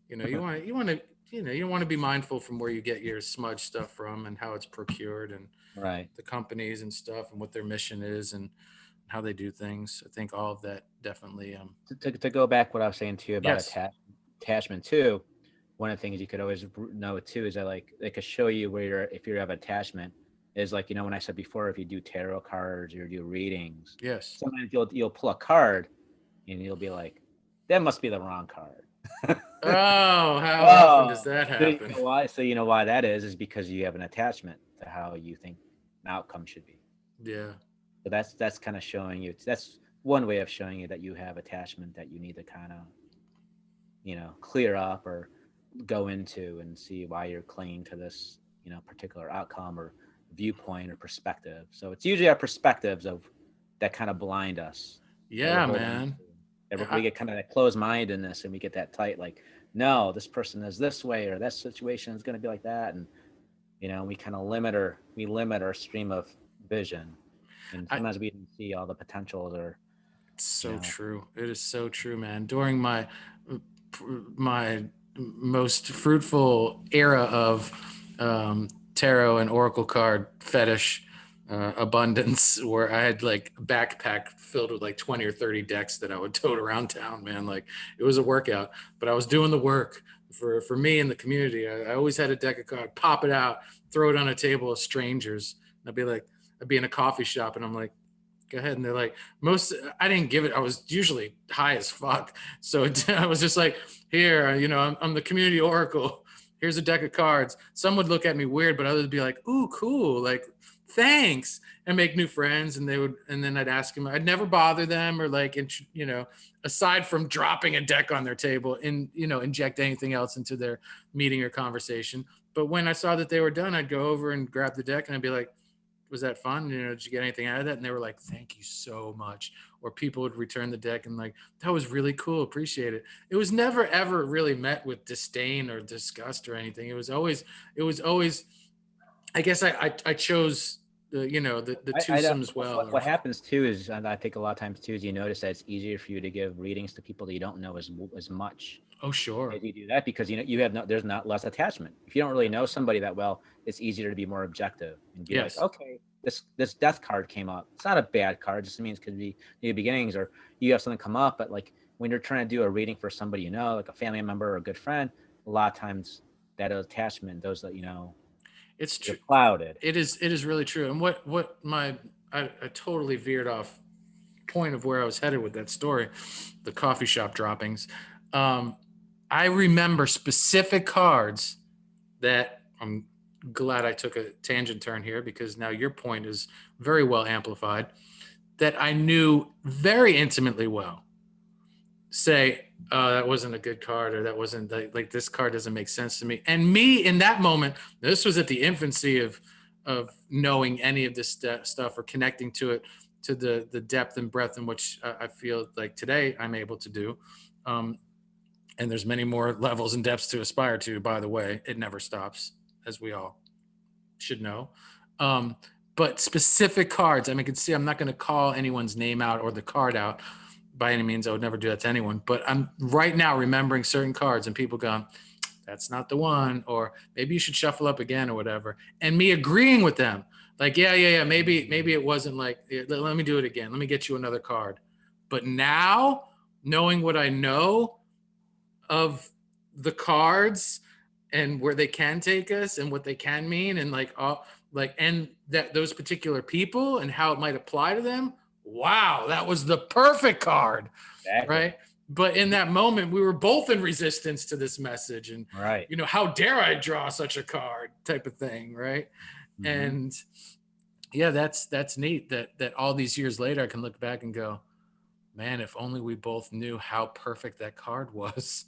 you want to be mindful from where you get your smudge stuff from, and how it's procured, and Right. the companies and stuff, and what their mission is, and how they do things. I think all of that definitely To go back what I was saying to you about yes. attachment too, one of the things you could always know too is that like they could show you where you're, if you have attachment, is like, when I said before, if you do tarot cards or do readings, Yes. sometimes you'll pull a card and you'll be like, that must be the wrong card. Oh, how often does Oh, that so you happen? know why? So you know why that is because you have an attachment to how you think an outcome should be. Yeah. So that's kind of showing you. That's one way of showing you that you have attachment that you need to kind of clear up or go into and see why you're clinging to this particular outcome or viewpoint or perspective. So it's usually our perspectives of that kind of blind us, that we're Yeah, holding on man. to. That we I, get kind of that closed mindedness, and we get that tight, like, no, this person is this way, or that situation is going to be like that, and we kind of limit our stream of vision, and I, sometimes we didn't see all the potentials, or it's you so know, true. It is so true, man. During my most fruitful era of tarot and oracle card fetish abundance, where I had like a backpack filled with like 20 or 30 decks that I would tote around town, man. Like it was a workout, but I was doing the work for me in the community. I always had a deck of cards, pop it out, throw it on a table of strangers. I'd be like, I'd be in a coffee shop and I'm like, go ahead. And they're like, I didn't give it. I was usually high as fuck. So I was just like, here, I'm the community oracle. Here's a deck of cards. Some would look at me weird, but others would be like, ooh, cool. Like, thanks. And make new friends. And then I'd ask them, I'd never bother them or like, aside from dropping a deck on their table and, inject anything else into their meeting or conversation. But when I saw that they were done, I'd go over and grab the deck and I'd be like, was that fun? Did you get anything out of that? And they were like, thank you so much. Or people would return the deck and like, that was really cool. Appreciate it. It was never, ever really met with disdain or disgust or anything. It was always, I guess I chose the I don't, twosomes well. Or what happens too is, and I think a lot of times too, is you notice that it's easier for you to give readings to people that you don't know as much oh, sure. as you do that, because you have no, there's not less attachment. If you don't really know somebody that well, it's easier to be more objective and be like, Yes. okay, this death card came up. It's not a bad card, it just means could be new beginnings, or you have something come up. But like when you're trying to do a reading for somebody like a family member or a good friend, a lot of times that attachment, those that It's you're true. clouded. It is really true. And I totally veered off point of where I was headed with that story, the coffee shop droppings. Um, I remember specific cards that I'm glad I took a tangent turn here because now your point is very well amplified. That I knew very intimately well. Say, oh, that wasn't a good card, or that wasn't like this card doesn't make sense to me. And me in that moment, this was at the infancy of knowing any of this stuff or connecting to it to the depth and breadth in which I feel like today I'm able to do. Um, and there's many more levels and depths to aspire to. By the way, it never stops, as we all should know. Um, but specific cards, I mean, you can see I'm not going to call anyone's name out or the card out by any means. I would never do that to anyone. But I'm right now remembering certain cards and people going, that's not the one, or maybe you should shuffle up again or whatever. And me agreeing with them, like, yeah. Maybe it wasn't like, let me do it again. Let me get you another card. But now, knowing what I know of the cards and where they can take us and what they can mean and and that those particular people and how it might apply to them, wow, that was the perfect card, Exactly. right? But in that moment we were both in resistance to this message and Right. how dare I draw such a card type of thing, right? Mm-hmm. And yeah, that's neat that all these years later I can look back and go, man, if only we both knew how perfect that card was.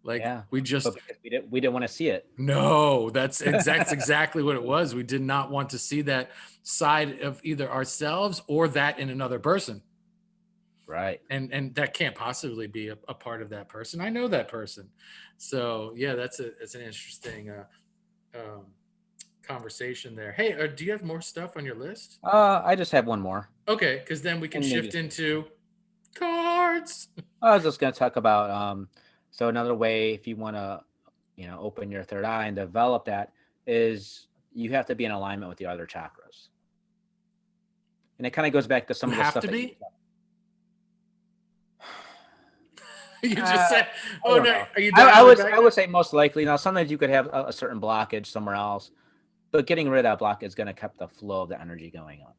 Like Yeah. we But just because we didn't want to see it. no, that's exactly what it was. We did not want to see that side of either ourselves or that in another person. Right. And that can't possibly be a part of that person. I know that person. So yeah, that's an interesting um, conversation there. Hey, do you have more stuff on your list? I just have one more, Okay, because then we can and maybe shift into cards. I was just going to talk about so another way, if you want to open your third eye and develop that, is you have to be in alignment with the other chakras. And it kind of goes back to You some of the have stuff to that you be. You just uh, said, I "Oh don't no, know. are you I dialing it was back I now?" would say most likely. Now sometimes you could have a certain blockage somewhere else, but getting rid of that block is going to keep the flow of the energy going up,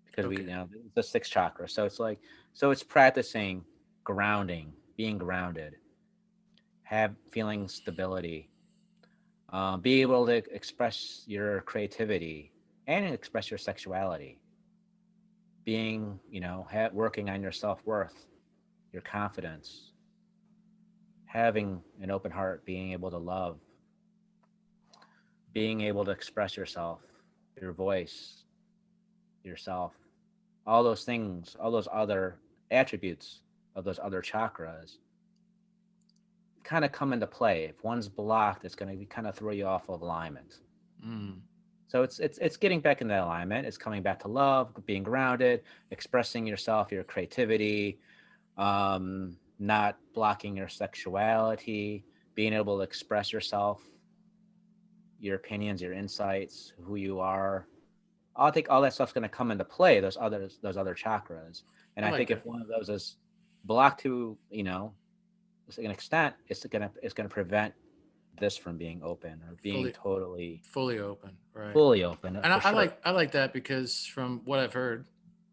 because we Okay. it's the sixth chakra. So it's practicing grounding, being grounded, have feeling stability, be able to express your creativity and express your sexuality, being working on your self-worth, your confidence, having an open heart, being able to love, being able to express yourself, your voice, yourself, all those things, all those other attributes of those other chakras kind of come into play. If one's blocked, it's going to kind of throw you off of alignment. Mm. So it's getting back in that alignment. It's coming back to love, being grounded, expressing yourself, your creativity, not blocking your sexuality, being able to express yourself, your opinions, your insights, who you are. I think all that stuff's going to come into play. Those other chakras, and I I like think that. if one of those is blocked to an extent, it's gonna prevent this from being open or being Fully totally fully open, right? fully open And for sure. I like that because from what I've heard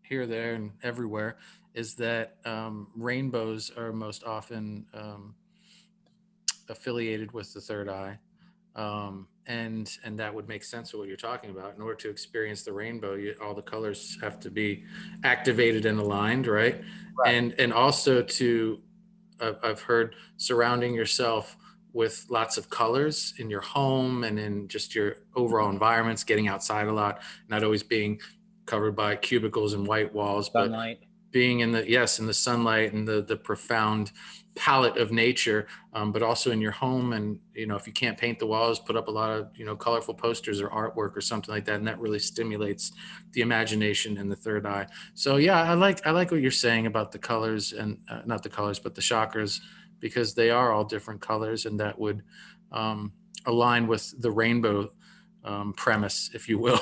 here, there, and everywhere, is that rainbows are most often affiliated with the third eye, and that would make sense of what you're talking about. In order to experience the rainbow, all the colors have to be activated and aligned, right? Right. And also to I've heard surrounding yourself with lots of colors in your home and in just your overall environments, getting outside a lot, not always being covered by cubicles and white walls, but Sunlight. being in the sunlight and the profound palette of nature, but also in your home. And if you can't paint the walls, put up a lot of colorful posters or artwork or something like that, and that really stimulates the imagination and the third eye. So yeah, I like what you're saying about the colors, and not the colors but the chakras, because they are all different colors, and that would um, align with the rainbow premise, if you will.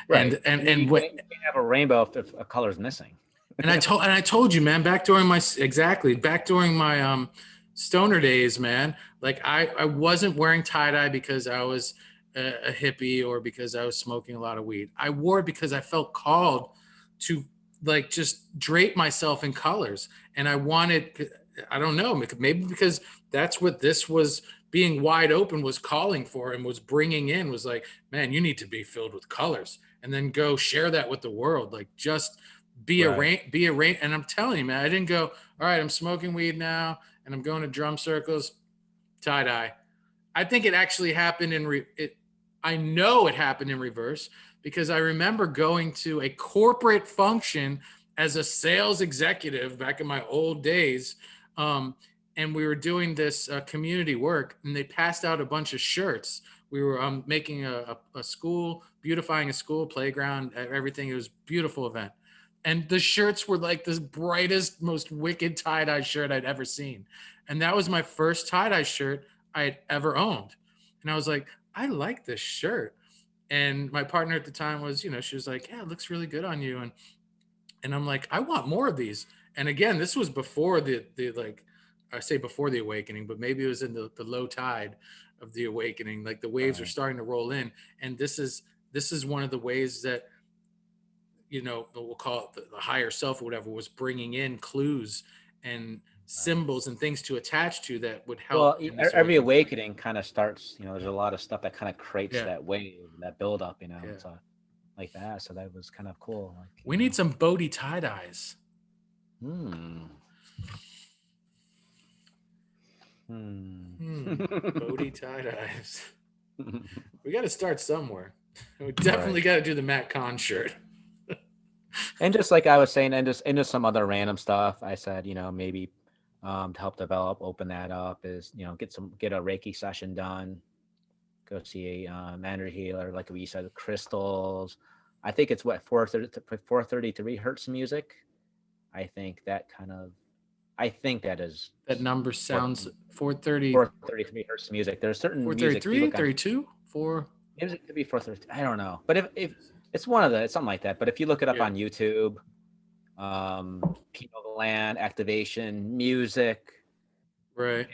Right. And I mean, and what you can't have a rainbow if a color's missing. and I told you, man, back during my stoner days, man. Like I wasn't wearing tie dye because I was a hippie or because I was smoking a lot of weed. I wore it because I felt called to like just drape myself in colors, and I wanted. I don't know, maybe because that's what this was being wide open was calling for and was bringing in was like, man, you need to be filled with colors, and then go share that with the world. Like just Right. be a rain. And I'm telling you, man, I didn't go, all right, I'm smoking weed now and I'm going to drum circles, tie dye. I think it actually happened I know it happened in reverse because I remember going to a corporate function as a sales executive back in my old days. Um, and we were doing this community work, and they passed out a bunch of shirts. We were making a school, beautifying a school, playground, everything. It was a beautiful event. And the shirts were like the brightest, most wicked tie dye shirt I'd ever seen. And that was my first tie dye shirt I had ever owned. And I was like, I like this shirt. And my partner at the time was, she was like, yeah, it looks really good on you. And I'm like, I want more of these. And again, this was before the like, I say before the awakening, but maybe it was in the low tide of the awakening. Like the waves are Right. starting to roll in. And this is one of the ways that, we'll call it the higher self or whatever, was bringing in clues and Right. symbols and things to attach to that would help Well, in this every awakening. awakening kind of starts. There's a lot of stuff that kind of creates Yeah. that wave, that build up. Yeah. So like that. So that was kind of cool. Like We need some Bodhi tie dyes. Hmm. Hmm. Bodhi tie dyes. We got to start somewhere. We definitely Right. got to do the Matt Kahn shirt. And just like I was saying, and just some other random stuff, I said, maybe to help develop, open that up is, get a Reiki session done, go see a energy healer, like we said, crystals. I think it's what 433 hertz music. I think that kind of, I think that is That number what sounds 430, 433 hertz music. There's certain music if you 433, look on 32, 4. Maybe it could be 430. I don't know, but if it's one of the it's something like that. But if you look it up Yeah. on YouTube, pineal gland activation music, Right.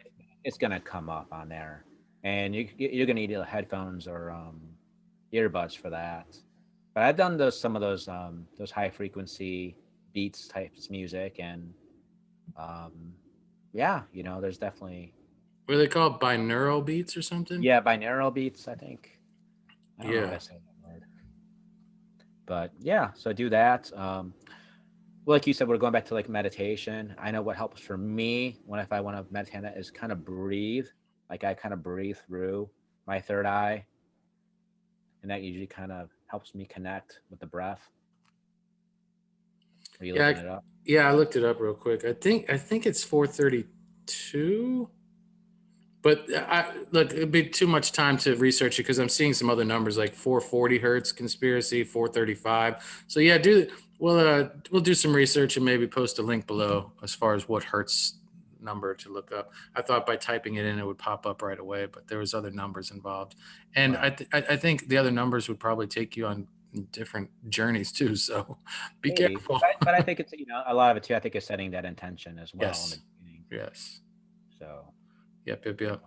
it's gonna come up on there, and you're gonna need headphones or earbuds for that. But I've done some of those high frequency beats types music, and um, yeah, there's definitely What do they call it? Binaural beats or something? binaural beats. I think I don't know if Yeah. I say that word, but yeah. So do that. Well, like you said, we're going back to like meditation. I know what helps for me if I want to meditate is kind of breathe. Like I kind of breathe through my third eye, and that usually kind of helps me connect with the breath. Are you Yeah, looking it up? yeah, I looked it up real quick. I think it's 432. But look, it'd be too much time to research it because I'm seeing some other numbers like 440 hertz conspiracy, 435. So yeah, we'll do some research and maybe post a link below as far as what hertz number to look up. I thought by typing it in it would pop up right away, but there was other numbers involved, and Right. I think the other numbers would probably take you on different journeys too. So be Maybe, careful. but I think it's a lot of it too. I think is setting that intention as well in the Yes, beginning. yes, So yep, yep, yep.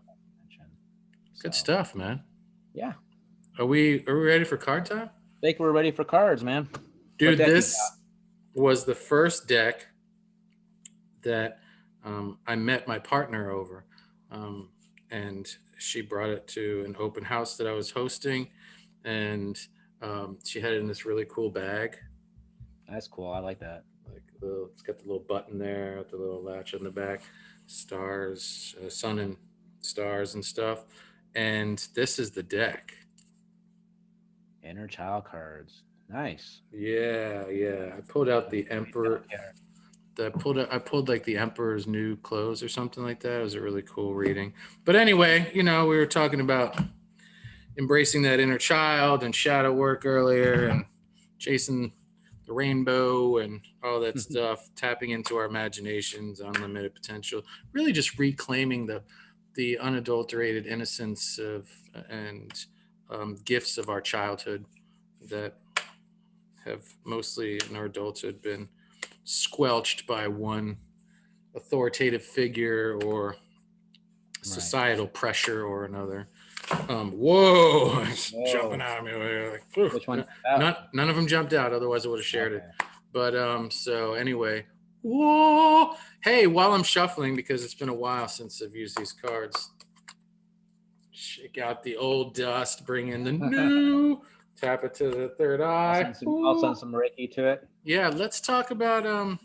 intention. Good So stuff, man. yeah, Are we ready for card time? I think we're ready for cards, man. What Dude, deck you got? this was the first deck that I met my partner over. Um, and she brought it to an open house that I was hosting. And she had it in this really cool bag. That's cool. I like that. It's got the little button there, with the little latch on the back, stars, sun and stars and stuff. And this is the deck. Inner child cards. Nice. Yeah, yeah. I pulled out Let me the let me see. I Emperor. don't care. I pulled like the Emperor's New Clothes or something like that. It was a really cool reading. But anyway, we were talking about embracing that inner child and shadow work earlier and chasing the rainbow and all that stuff, tapping into our imaginations, unlimited potential, really just reclaiming the unadulterated innocence of and gifts of our childhood that have mostly in our adulthood been squelched by one authoritative figure or Right. societal pressure or another. Whoa, it's jumping Whoa. out of me. Like, Which one jumped out? none of them jumped out. Otherwise, I would have shared it. Okay. But so anyway, whoa. Hey, while I'm shuffling, because it's been a while since I've used these cards, shake out the old dust, bring in the new, tap it to the third eye. I'll send Ooh. some Reiki to it. Yeah, let's talk about our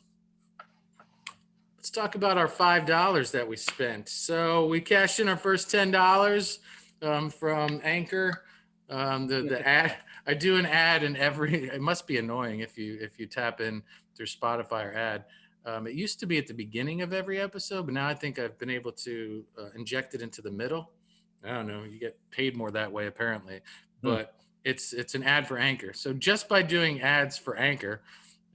$5 that we spent. So we cashed in our first $10 from Anchor. The ad, I do an ad in every. It must be annoying if you tap in through Spotify or ad. It used to be at the beginning of every episode, but now I think I've been able to inject it into the middle. I don't know. You get paid more that way, apparently, Hmm. but it's an ad for Anchor. So just by doing ads for Anchor,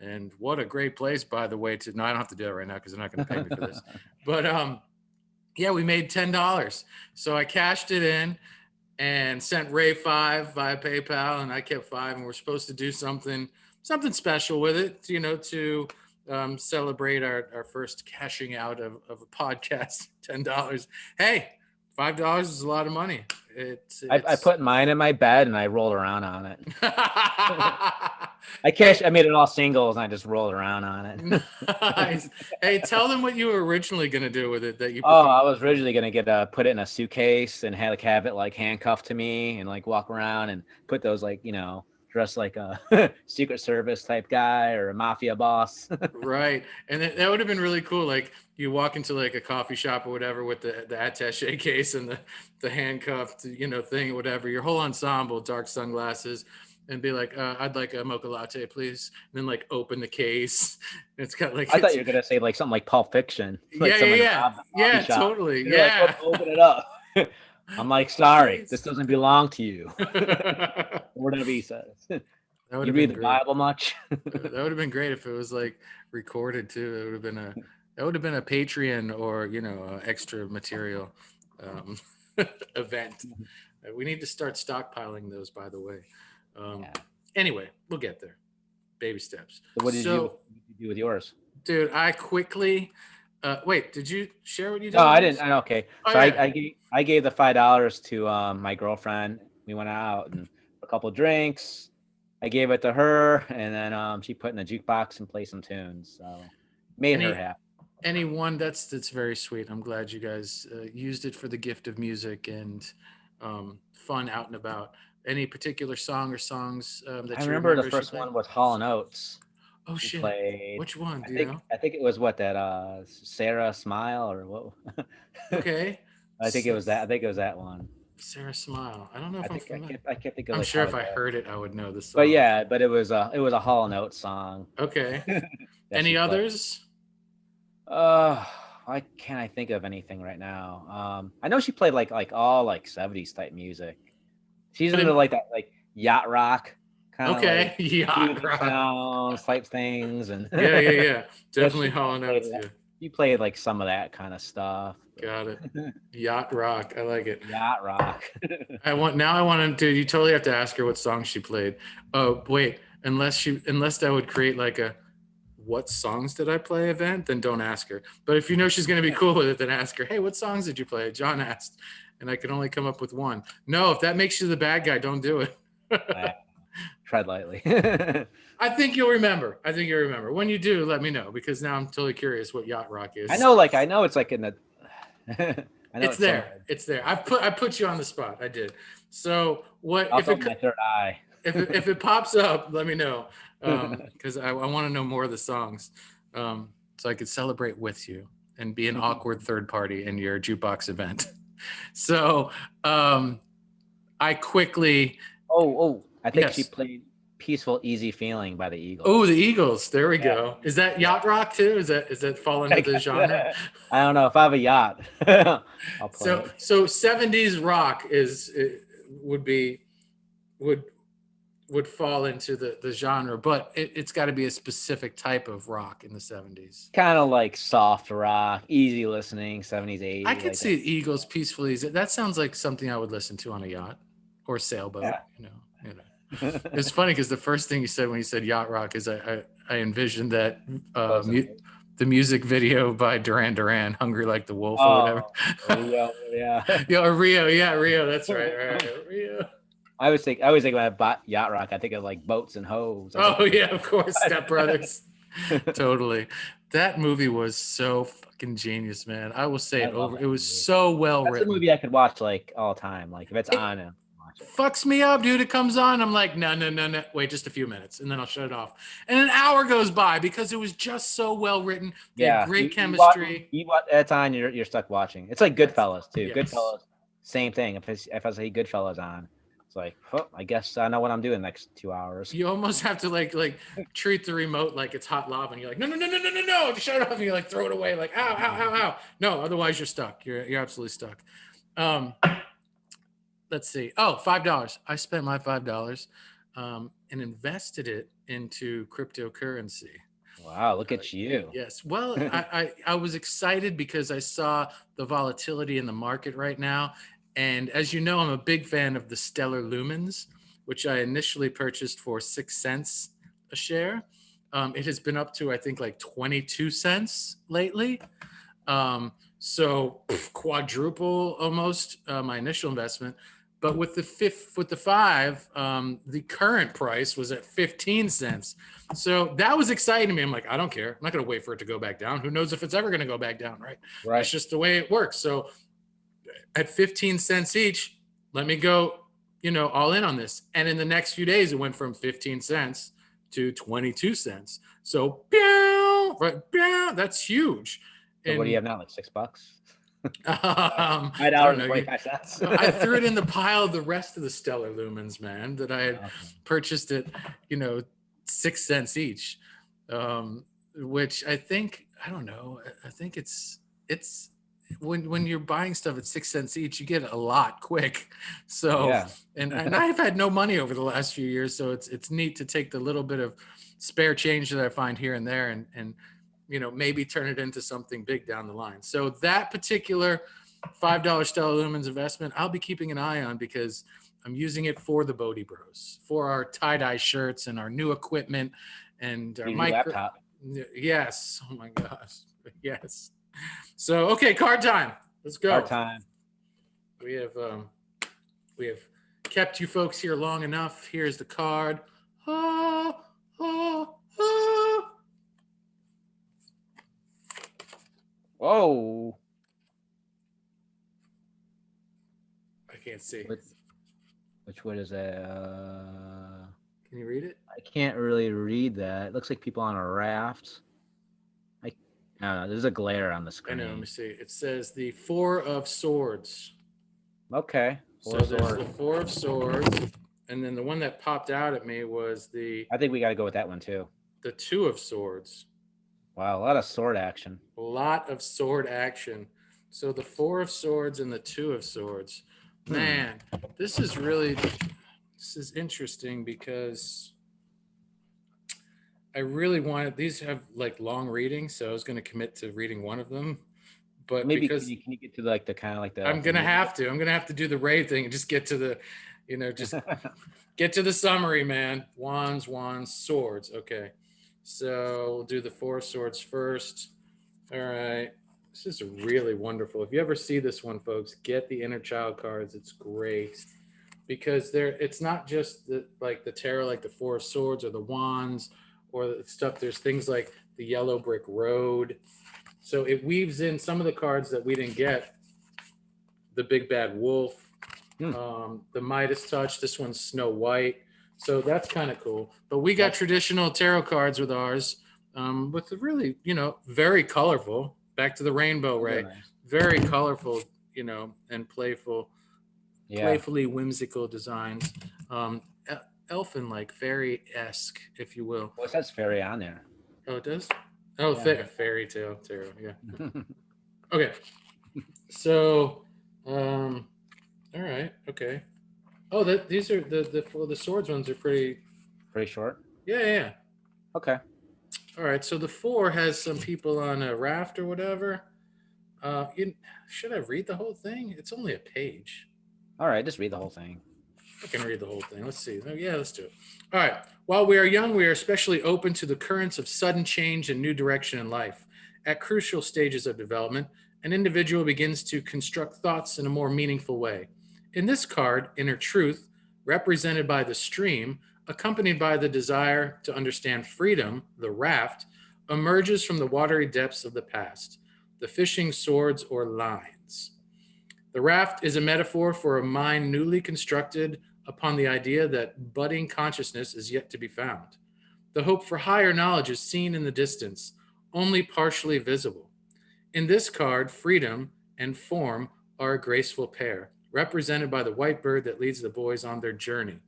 and what a great place, by the way, to no, I don't have to do it right now because they're not going to pay me for this. But yeah, we made $10. So I cashed it in and sent Ray 5 via PayPal, and I kept 5, and we're supposed to do something special with it, to celebrate our first cashing out of a podcast. $10. Hey, $5 is a lot of money. I It's put mine in my bed and I rolled around on it. I made it all singles and I just rolled around on it. Nice. Hey, tell them what you were originally going to do with it that you put Oh, the. I was originally gonna put it in a suitcase and have it like handcuffed to me and like walk around and put those dress like a Secret Service type guy or a mafia boss. Right. And that would have been really cool. Like you walk into like a coffee shop or whatever with the attache case and the handcuffed, thing or whatever, your whole ensemble, dark sunglasses, and be like, I'd like a mocha latte, please. And then like open the case. It's got like, I thought you were gonna say like something like Pulp Fiction, like yeah, yeah, someone yeah. robbed the coffee Yeah, shop. totally. And they're like, Yeah. open it up. I'm like, sorry, this Nice. doesn't belong to you. That Whatever he says. would You have read been the great. Bible much? That would have been great if it was like recorded too. That would have been a Patreon or extra material um, event. We need to start stockpiling those, by the way. Um, Yeah. anyway, we'll get there. Baby steps. So what did you So, do with yours? dude, I quickly. Wait, did you share what you No, did with I didn't. yours? Okay, Oh so yeah. I gave the $5 to my girlfriend. We went out and a couple drinks. I gave it to her, and then she put in the jukebox and played some tunes. So made her Any happy. anyone that's very sweet. I'm glad you guys used it for the gift of music and fun out and about. Any particular song or songs I that you remember the remember she first played? one was Hall and Oates. Oh She shit! played. Which one? I Do you think know? I think it was what that Sarah Smile or what? Okay, I think it was that. I think it was that one. Sarah Smile. I don't know I if I'm think familiar. I can't think of I'm like sure how if it I goes. heard it, I would know the But song. yeah, but it was a Hall and Oates song. Okay. that Any she played. others? Why can't I think of anything right now? I know she played like all like 70s type music. She's But into like that like yacht rock kind of okay, like yacht soothing rock. sounds type things, and Yeah, yeah, yeah. yeah, Definitely hauling out to you. she played like some of that kind of stuff. Got it. Yacht rock. I like it. Yacht rock. I want to. You totally have to ask her what song she played. Oh wait, unless that would create like a what songs did I play event, then don't ask her. But if you know she's going to be cool with it, then ask her, hey, what songs did you play? John asked, and I can only come up with one. No, if that makes you the bad guy, don't do it. Tread lightly. I think you'll remember. I think you'll remember. When you do, let me know because now I'm totally curious what yacht rock is. I know it's like in the I know It's it's there. somewhere. It's there. I put you on the spot. I did. So what if Also it my third eye. if it pops up, let me know because I want to know more of the songs so I could celebrate with you and be an awkward third party in your jukebox event. So I quickly I think she yes. played Peaceful Easy Feeling by the Eagles. Oh, the Eagles. There we Yeah. go. Is that yacht rock too? Is that fall into the genre? I don't know if I have a yacht. I'll play it. So 70s rock would be would would fall into the genre, but it's got to be a specific type of rock in the 70s. Kind of like soft rock, easy listening, 70s, 80s. I could like see that. Eagles peacefully. That sounds like something I would listen to on a yacht or sailboat. Yeah. It's funny because the first thing you said when you said yacht rock is I envisioned that the music video by Duran Duran, "Hungry Like the Wolf" or whatever. Rio, yeah. Yeah, Rio. Yeah, Rio. That's right. Rio. I always think about yacht rock. I think of like boats and hoes. Oh yeah, of course, Step Brothers. Totally. That movie was so fucking genius, man. I will say I it love over. that It was movie. so well That's a written. movie I could watch like all the time. Like if it's on, I'll watch it. Fucks me up, dude. It comes on. I'm like, no. Wait, just a few minutes, and then I'll shut it off. And an hour goes by because it was just so well written. They had Yeah, great you chemistry. watch at a time. You're stuck watching. It's like That's Goodfellas too. yes. Goodfellas, same thing. If I see Goodfellas on, it's like, oh, I guess I know what I'm doing next 2 hours. You almost have to like treat the remote like it's hot lava, and you're like, no, shut it off, and you like throw it away, like ow. No, otherwise you're stuck. You're absolutely stuck. Let's see. Oh, $5. I spent my $5 and invested it into cryptocurrency. Wow, look at you. Yes. Well, I was excited because I saw the volatility in the market right now. And as you know, I'm a big fan of the Stellar Lumens, which I initially purchased for 6 cents a share. It has been up to, I think, like 22 cents lately. So quadruple almost my initial investment. But with the five, the current price was at 15 cents. So that was exciting to me. I'm like, I don't care. I'm not going to wait for it to go back down. Who knows if it's ever going to go back down, right? That's just the way it works. So at 15 cents each, let me go, all in on this. And in the next few days, it went from 15 cents to 22 cents. So, that's huge. So what do you have now? Like $6? I don't know. 25 I threw it in the pile of the rest of the Stellar Lumens, man, that I had purchased at, 6 cents each, which I think, I don't know. I think it's when you're buying stuff at 6 cents each, you get a lot quick. So, yeah. and I've had no money over the last few years. So it's neat to take the little bit of spare change that I find here and there and maybe turn it into something big down the line. So that particular $5 Stellar Lumens investment, I'll be keeping an eye on because I'm using it for the Bodhi Bros, for our tie-dye shirts and our new equipment and our laptop. Yes. Oh my gosh. Yes. So, okay, card time. Let's go. Card time. We have kept you folks here long enough. Here's the card. Whoa. I can't see. Which one is that? Can you read it? I can't really read that. It looks like people on a raft. I don't know. There's a glare on the screen. I know. Let me see. It says the Four of Swords. Okay. There's the Four of Swords. And then the one that popped out at me was I think we got to go with that one too. The Two of Swords. Wow, a lot of sword action. A lot of sword action. So the 4 of swords and the 2 of swords. Hmm. Man, this is really this is interesting because I really wanted these have like long readings, so I was going to commit to reading one of them, but Maybe can because you get to like the kind of like I'm the gonna meat of have to. I'm gonna have to do the Ray thing and just get to the, just it? get to the summary, man. Wands, wands, swords. Okay, so we'll do the 4 of swords first. All right. This is really wonderful. If you ever see this one, folks, get the inner child cards. It's great because it's not just the tarot, like the 4 of swords or the wands or the stuff. There's things like the yellow brick road. So it weaves in some of the cards that we didn't get. The big bad wolf, Hmm. the Midas touch. This one's Snow White. So that's kind of cool. But we got traditional tarot cards with ours, with the really, very colorful. Back to the rainbow, Those are Ray. nice. Very colorful, and playful, Yeah. playfully whimsical designs. Elfin like, fairy esque, if you will. Well, it says fairy on there. Oh, it does? Oh, Yeah. fairy tale tarot. Yeah. Okay. So, all right. Okay. Oh, these are the swords ones are pretty. Pretty short. Yeah, yeah, yeah. Okay. All right. So the 4 has some people on a raft or whatever. Should I read the whole thing? It's only a page. All right. Just read the whole thing. I can read the whole thing. Let's see. Oh, yeah, let's do it. All right. While we are young, we are especially open to the currents of sudden change and new direction in life. At crucial stages of development, an individual begins to construct thoughts in a more meaningful way. In this card, inner truth, represented by the stream, accompanied by the desire to understand freedom, the raft, emerges from the watery depths of the past, the fishing swords or lines. The raft is a metaphor for a mind newly constructed upon the idea that budding consciousness is yet to be found. The hope for higher knowledge is seen in the distance, only partially visible. In this card, freedom and form are a graceful pair, represented by the white bird that leads the boys on their journey.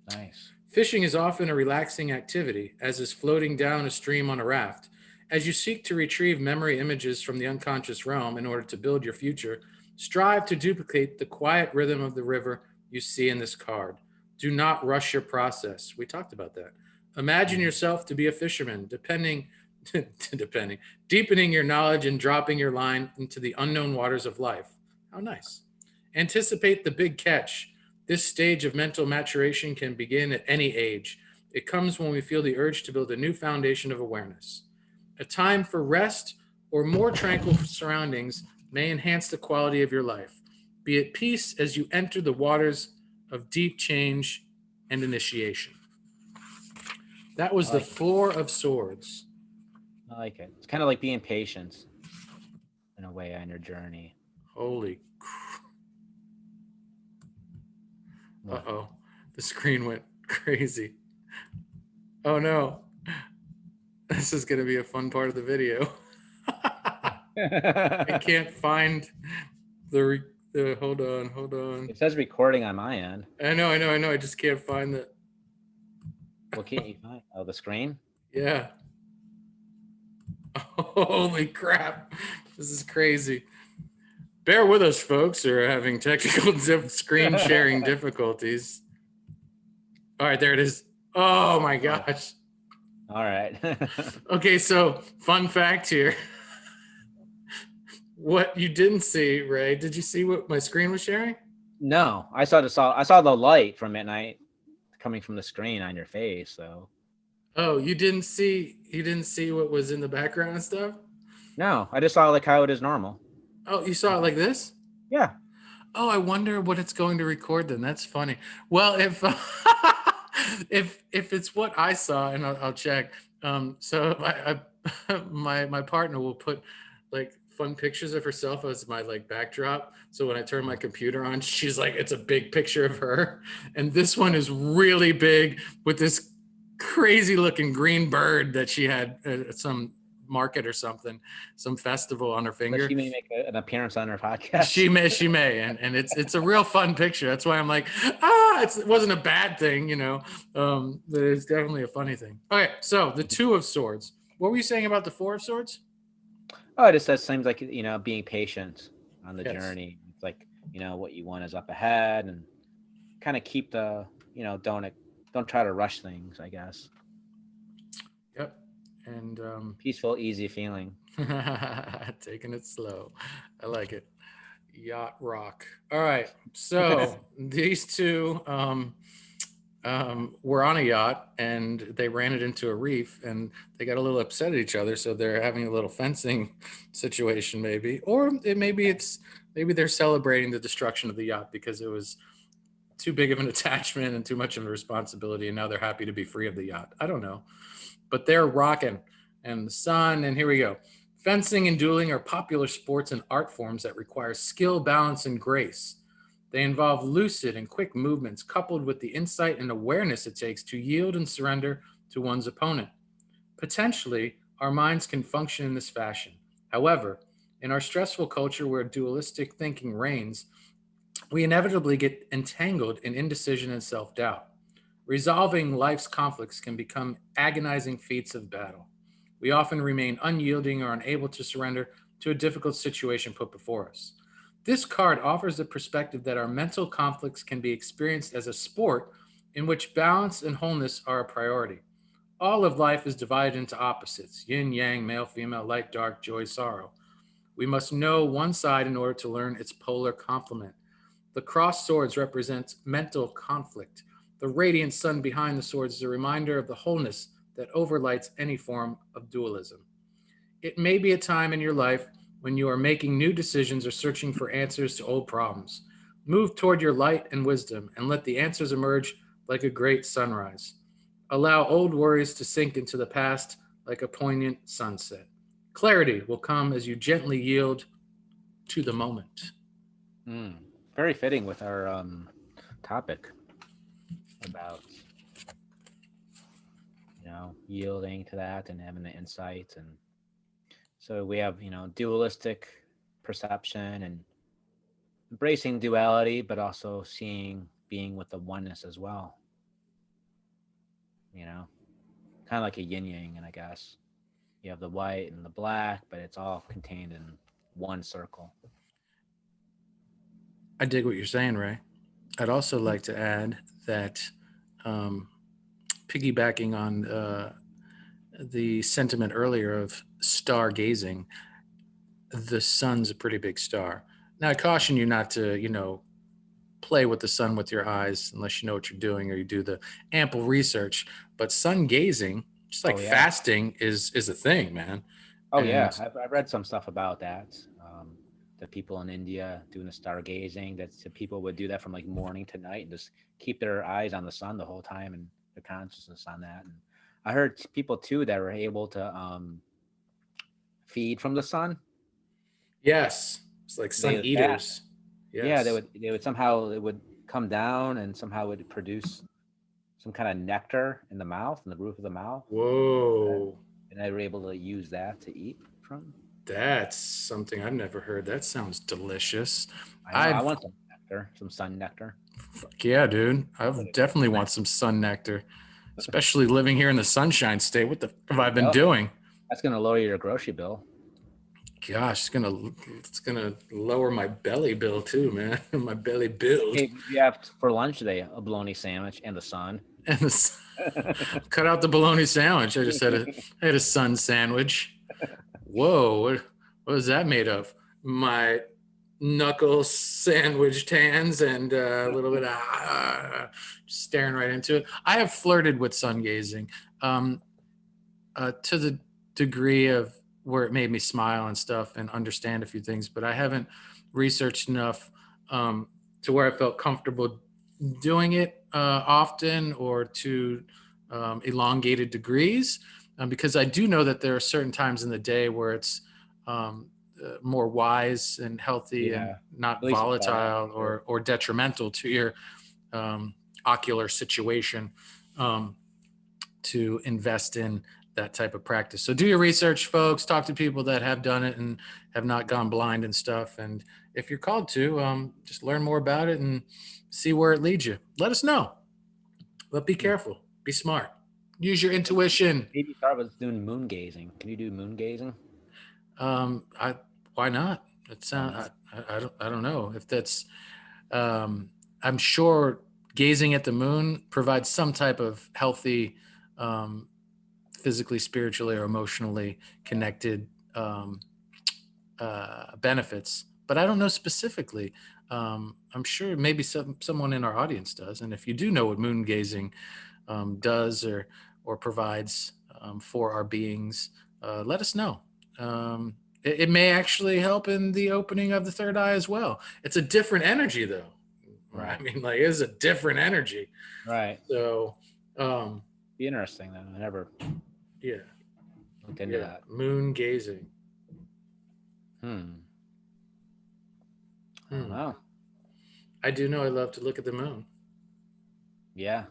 Nice. Fishing is often a relaxing activity, as is floating down a stream on a raft. As you seek to retrieve memory images from the unconscious realm in order to build your future, strive to duplicate the quiet rhythm of the river you see in this card. Do not rush your process. We talked about that. Imagine yourself to be a fisherman, deepening your knowledge and dropping your line into the unknown waters of life. How nice. Anticipate the big catch. This stage of mental maturation can begin at any age. It comes when we feel the urge to build a new foundation of awareness. A time for rest or more tranquil surroundings may enhance the quality of your life. Be at peace as you enter the waters of deep change and initiation. That was the 4 of swords. I like it. It's kind of like being patient in a way on your journey. Holy uh-oh. The screen went crazy. Oh no. This is going to be a fun part of the video. I can't find the hold on. It says recording on my end. I know. I just can't find the. What can't you find? Oh, the screen? Yeah. Holy crap. This is crazy. Bear with us, folks. We're having technical screen sharing difficulties. All right, there it is. Oh my gosh. All right. Okay, so fun fact here. What you didn't see, Ray, did you see what my screen was sharing? No, I saw the light from midnight coming from the screen on your face, so. Oh, you didn't see what was in the background and stuff? No, I just saw like how it is normal. Oh, you saw it like this? Yeah. Oh, I wonder what it's going to record then. That's funny. Well, if if it's what I saw, and I'll check. So my partner will put like fun pictures of herself as my like backdrop. So when I turn my computer on, she's like, it's a big picture of her. And this one is really big with this crazy looking green bird that she had at some market or something, some festival on her finger. But she may make an appearance on her podcast. She may, and it's a real fun picture. That's why I'm like, it wasn't a bad thing, but it's definitely a funny thing. Okay, so the 2 of swords. What were you saying about the Four of Swords? Oh, it just that seems like, being patient on the Yes. journey. It's like, what you want is up ahead, and kind of keep the, don't try to rush things, I guess. Yep. And Peaceful, easy feeling. taking it slow. I like it. Yacht rock. All right. So these two were on a yacht and they ran it into a reef and they got a little upset at each other. So they're having a little fencing situation, maybe, or maybe they're celebrating the destruction of the yacht because it was too big of an attachment and too much of a responsibility. And now they're happy to be free of the yacht. I don't know, but they're rocking and the sun. And here we go. Fencing and dueling are popular sports and art forms that require skill, balance, and grace. They involve lucid and quick movements coupled with the insight and awareness it takes to yield and surrender to one's opponent. Potentially, our minds can function in this fashion. However, in our stressful culture where dualistic thinking reigns, we inevitably get entangled in indecision and self doubt. Resolving life's conflicts can become agonizing feats of battle. We often remain unyielding or unable to surrender to a difficult situation put before us. This card offers the perspective that our mental conflicts can be experienced as a sport in which balance and wholeness are a priority. All of life is divided into opposites: yin, yang, male, female, light, dark, joy, sorrow. We must know one side in order to learn its polar complement. The crossed swords represents mental conflict. The radiant sun behind the swords is a reminder of the wholeness that overlights any form of dualism. It may be a time in your life when you are making new decisions or searching for answers to old problems. Move toward your light and wisdom and let the answers emerge like a great sunrise. Allow old worries to sink into the past like a poignant sunset. Clarity will come as you gently yield to the moment. Mm. Very fitting with our topic about, yielding to that and having the insights. And so we have, dualistic perception and embracing duality, but also seeing being with the oneness as well. You know, kind of like a yin yang, and I guess you have the white and the black, but it's all contained in one circle. I dig what you're saying, Ray. I'd also like to add that um, piggybacking on the sentiment earlier of stargazing, the sun's a pretty big star. Now, I caution you not to, play with the sun with your eyes unless you know what you're doing or you do the ample research. But sun gazing, just like Oh yeah, fasting, is a thing, man. oh yeah. And I've read some stuff about that. The people in India doing the stargazing. That people would do that from like morning to night and just keep their eyes on the sun the whole time and their consciousness on that. And I heard people too that were able to feed from the sun. yes, it's like They sun would fast. eaters. Yeah, Yes. they would somehow it would come down and somehow would produce some kind of nectar in the mouth, in the roof of the mouth, and Whoa. they were able to use that to eat from. That's something I've never heard. That sounds delicious. I know. I I've want some nectar, some sun nectar. Fuck yeah, dude. I Put would it in definitely my want some sun nectar, especially living here in the Sunshine State. What the f have I been Oh, doing? that's gonna lower your grocery bill. Gosh, it's gonna lower my belly bill too, man. My belly build. Hey, we have for lunch today a bologna sandwich and the sun. And cut out the bologna sandwich. I had a sun sandwich. Whoa, what is that made of? My knuckle sandwiched hands and a little bit of staring right into it. I have flirted with sun gazing um, to the degree of where it made me smile and stuff and understand a few things, but I haven't researched enough to where I felt comfortable doing it often or to elongated degrees. Because I do know that there are certain times in the day where it's more wise and healthy and Yeah, not at least it's dark. volatile or detrimental to your ocular situation um, to invest in that type of practice. So do your research, folks. Talk to people that have done it and have not gone blind and stuff. And if you're called to, just learn more about it and see where it leads you. Let us know. But be Hmm. careful. Be smart. Use your intuition. Maybe start with doing moon gazing. Can you do moon gazing? I why not? It Why sound not? I don't know if that's I'm sure gazing at the moon provides some type of healthy, um, physically, spiritually, or emotionally connected benefits, but I don't know specifically. I'm sure maybe someone in our audience does, and if you do know what moon gazing does or provides for our beings, let us know. It may actually help in the opening of the third eye as well. It's a different energy, though. I Right. mean, like, it's a different energy. Right. So, Be interesting though. I never yeah, looked into yeah, that. moon gazing. Hmm. I don't Hmm. know. I do know I love to look at the moon. Yeah.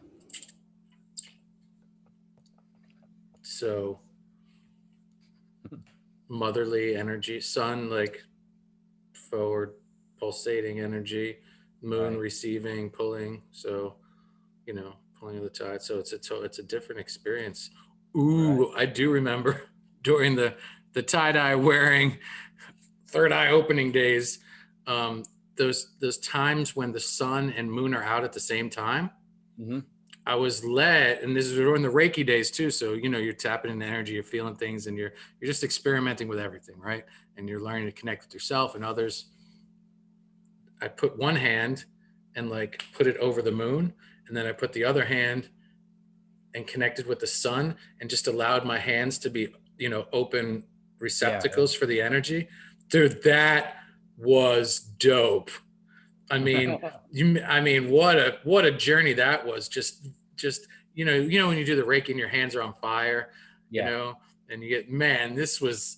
So, motherly energy, sun like forward pulsating energy, moon Right. receiving, pulling. So, pulling of the tide. So it's a different experience. Right. Ooh, I do remember during the tie dye wearing third eye opening days, um, those times when the sun and moon are out at the same time. Mm-hmm. I was led, and this is during the Reiki days too. So you're tapping into energy, you're feeling things, and you're just experimenting with everything, right? And you're learning to connect with yourself and others. I put one hand and like put it over the moon, and then I put the other hand and connected with the sun, and just allowed my hands to be, open Yeah. receptacles for the energy. Dude, that was dope. I mean, what a journey that was. Just when you do the Reiki and your hands are on fire, Yeah. and you get, man, this was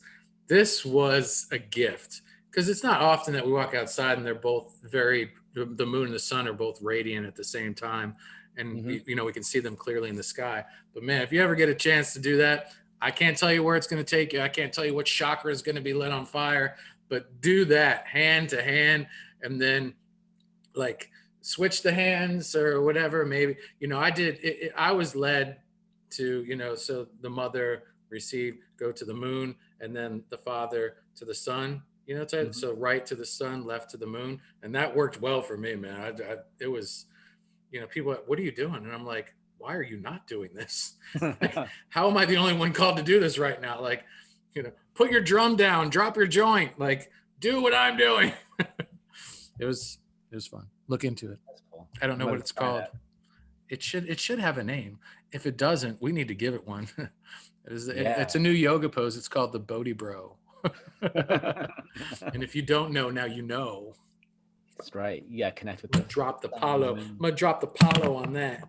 a gift, because it's not often that we walk outside and they're both the moon and the sun are both radiant at the same time, and Mm-hmm. we can see them clearly in the sky. But man, if you ever get a chance to do that, I can't tell you where it's going to take you. I can't tell you what chakra is going to be lit on fire, but do that hand to hand, and then like switch the hands or whatever. Maybe I did I was led to, so the mother received, go to the moon, and then the father to the sun, Mm-hmm. so right to the sun, left to the moon, and that worked well for me, man. It was, people, what are you doing? And I'm like, why are you not doing this? Like, how am I the only one called to do this right now? Like, put your drum down, drop your joint, like, do what I'm doing. It was fun. Look into it. That's cool. I don't I'm know what gonna it's try called. It should have a name. If it doesn't, we need to give it one. It's that. a new yoga pose. It's called the Bodhi Bro. Yeah. And if you don't know, now you know. That's right. You gotta connect with I'm the gonna drop the sun and the palo. I'm moon. gonna drop the palo on that.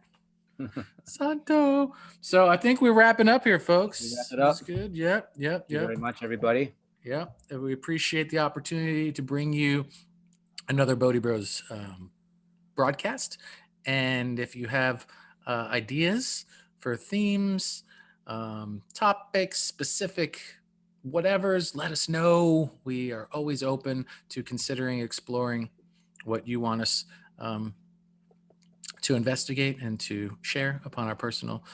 Santo. So I think we're wrapping up here, You wrap folks. it That's up. good. Yep, yep, Thank you yep, very much, everybody. yep. And we appreciate the opportunity to bring you another Bodhi Bros broadcast. And if you have ideas for themes, topics, specific whatevers, let us know. We are always open to considering exploring what you want us to investigate and to share upon our personal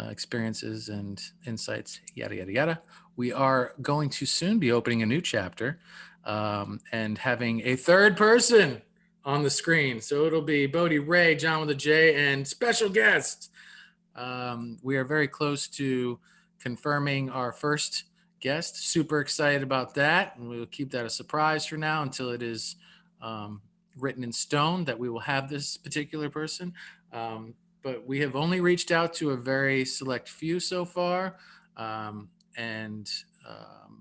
experiences and insights, yada, yada, yada. We are going to soon be opening a new chapter and having a third person on the screen. So it'll be Bodhi, Ray, John with a J, and special guest. We are very close to confirming our first guest. Super excited about that. And we'll keep that a surprise for now until it is written in stone that we will have this particular person. But we have only reached out to a very select few so far. And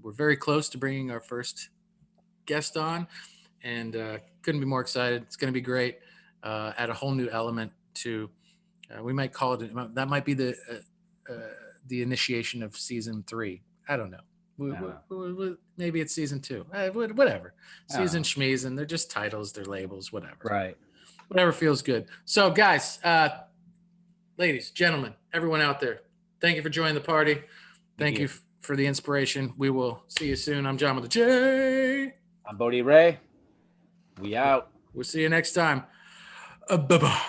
we're very close to bringing our first guest on, and couldn't be more excited. It's going to be great. Add a whole new element to. We might call it. That might be the initiation of season 3. I don't know. Maybe it's season 2. Whatever. Season schmeezen. They're just titles. They're labels. Whatever. Right. Whatever feels good. So, guys, ladies, gentlemen, everyone out there, thank you for joining the party. Thank you for the inspiration. We will see you soon. I'm John with a J. I'm Bodhi Ray. We out. We'll see you next time. Bye-bye.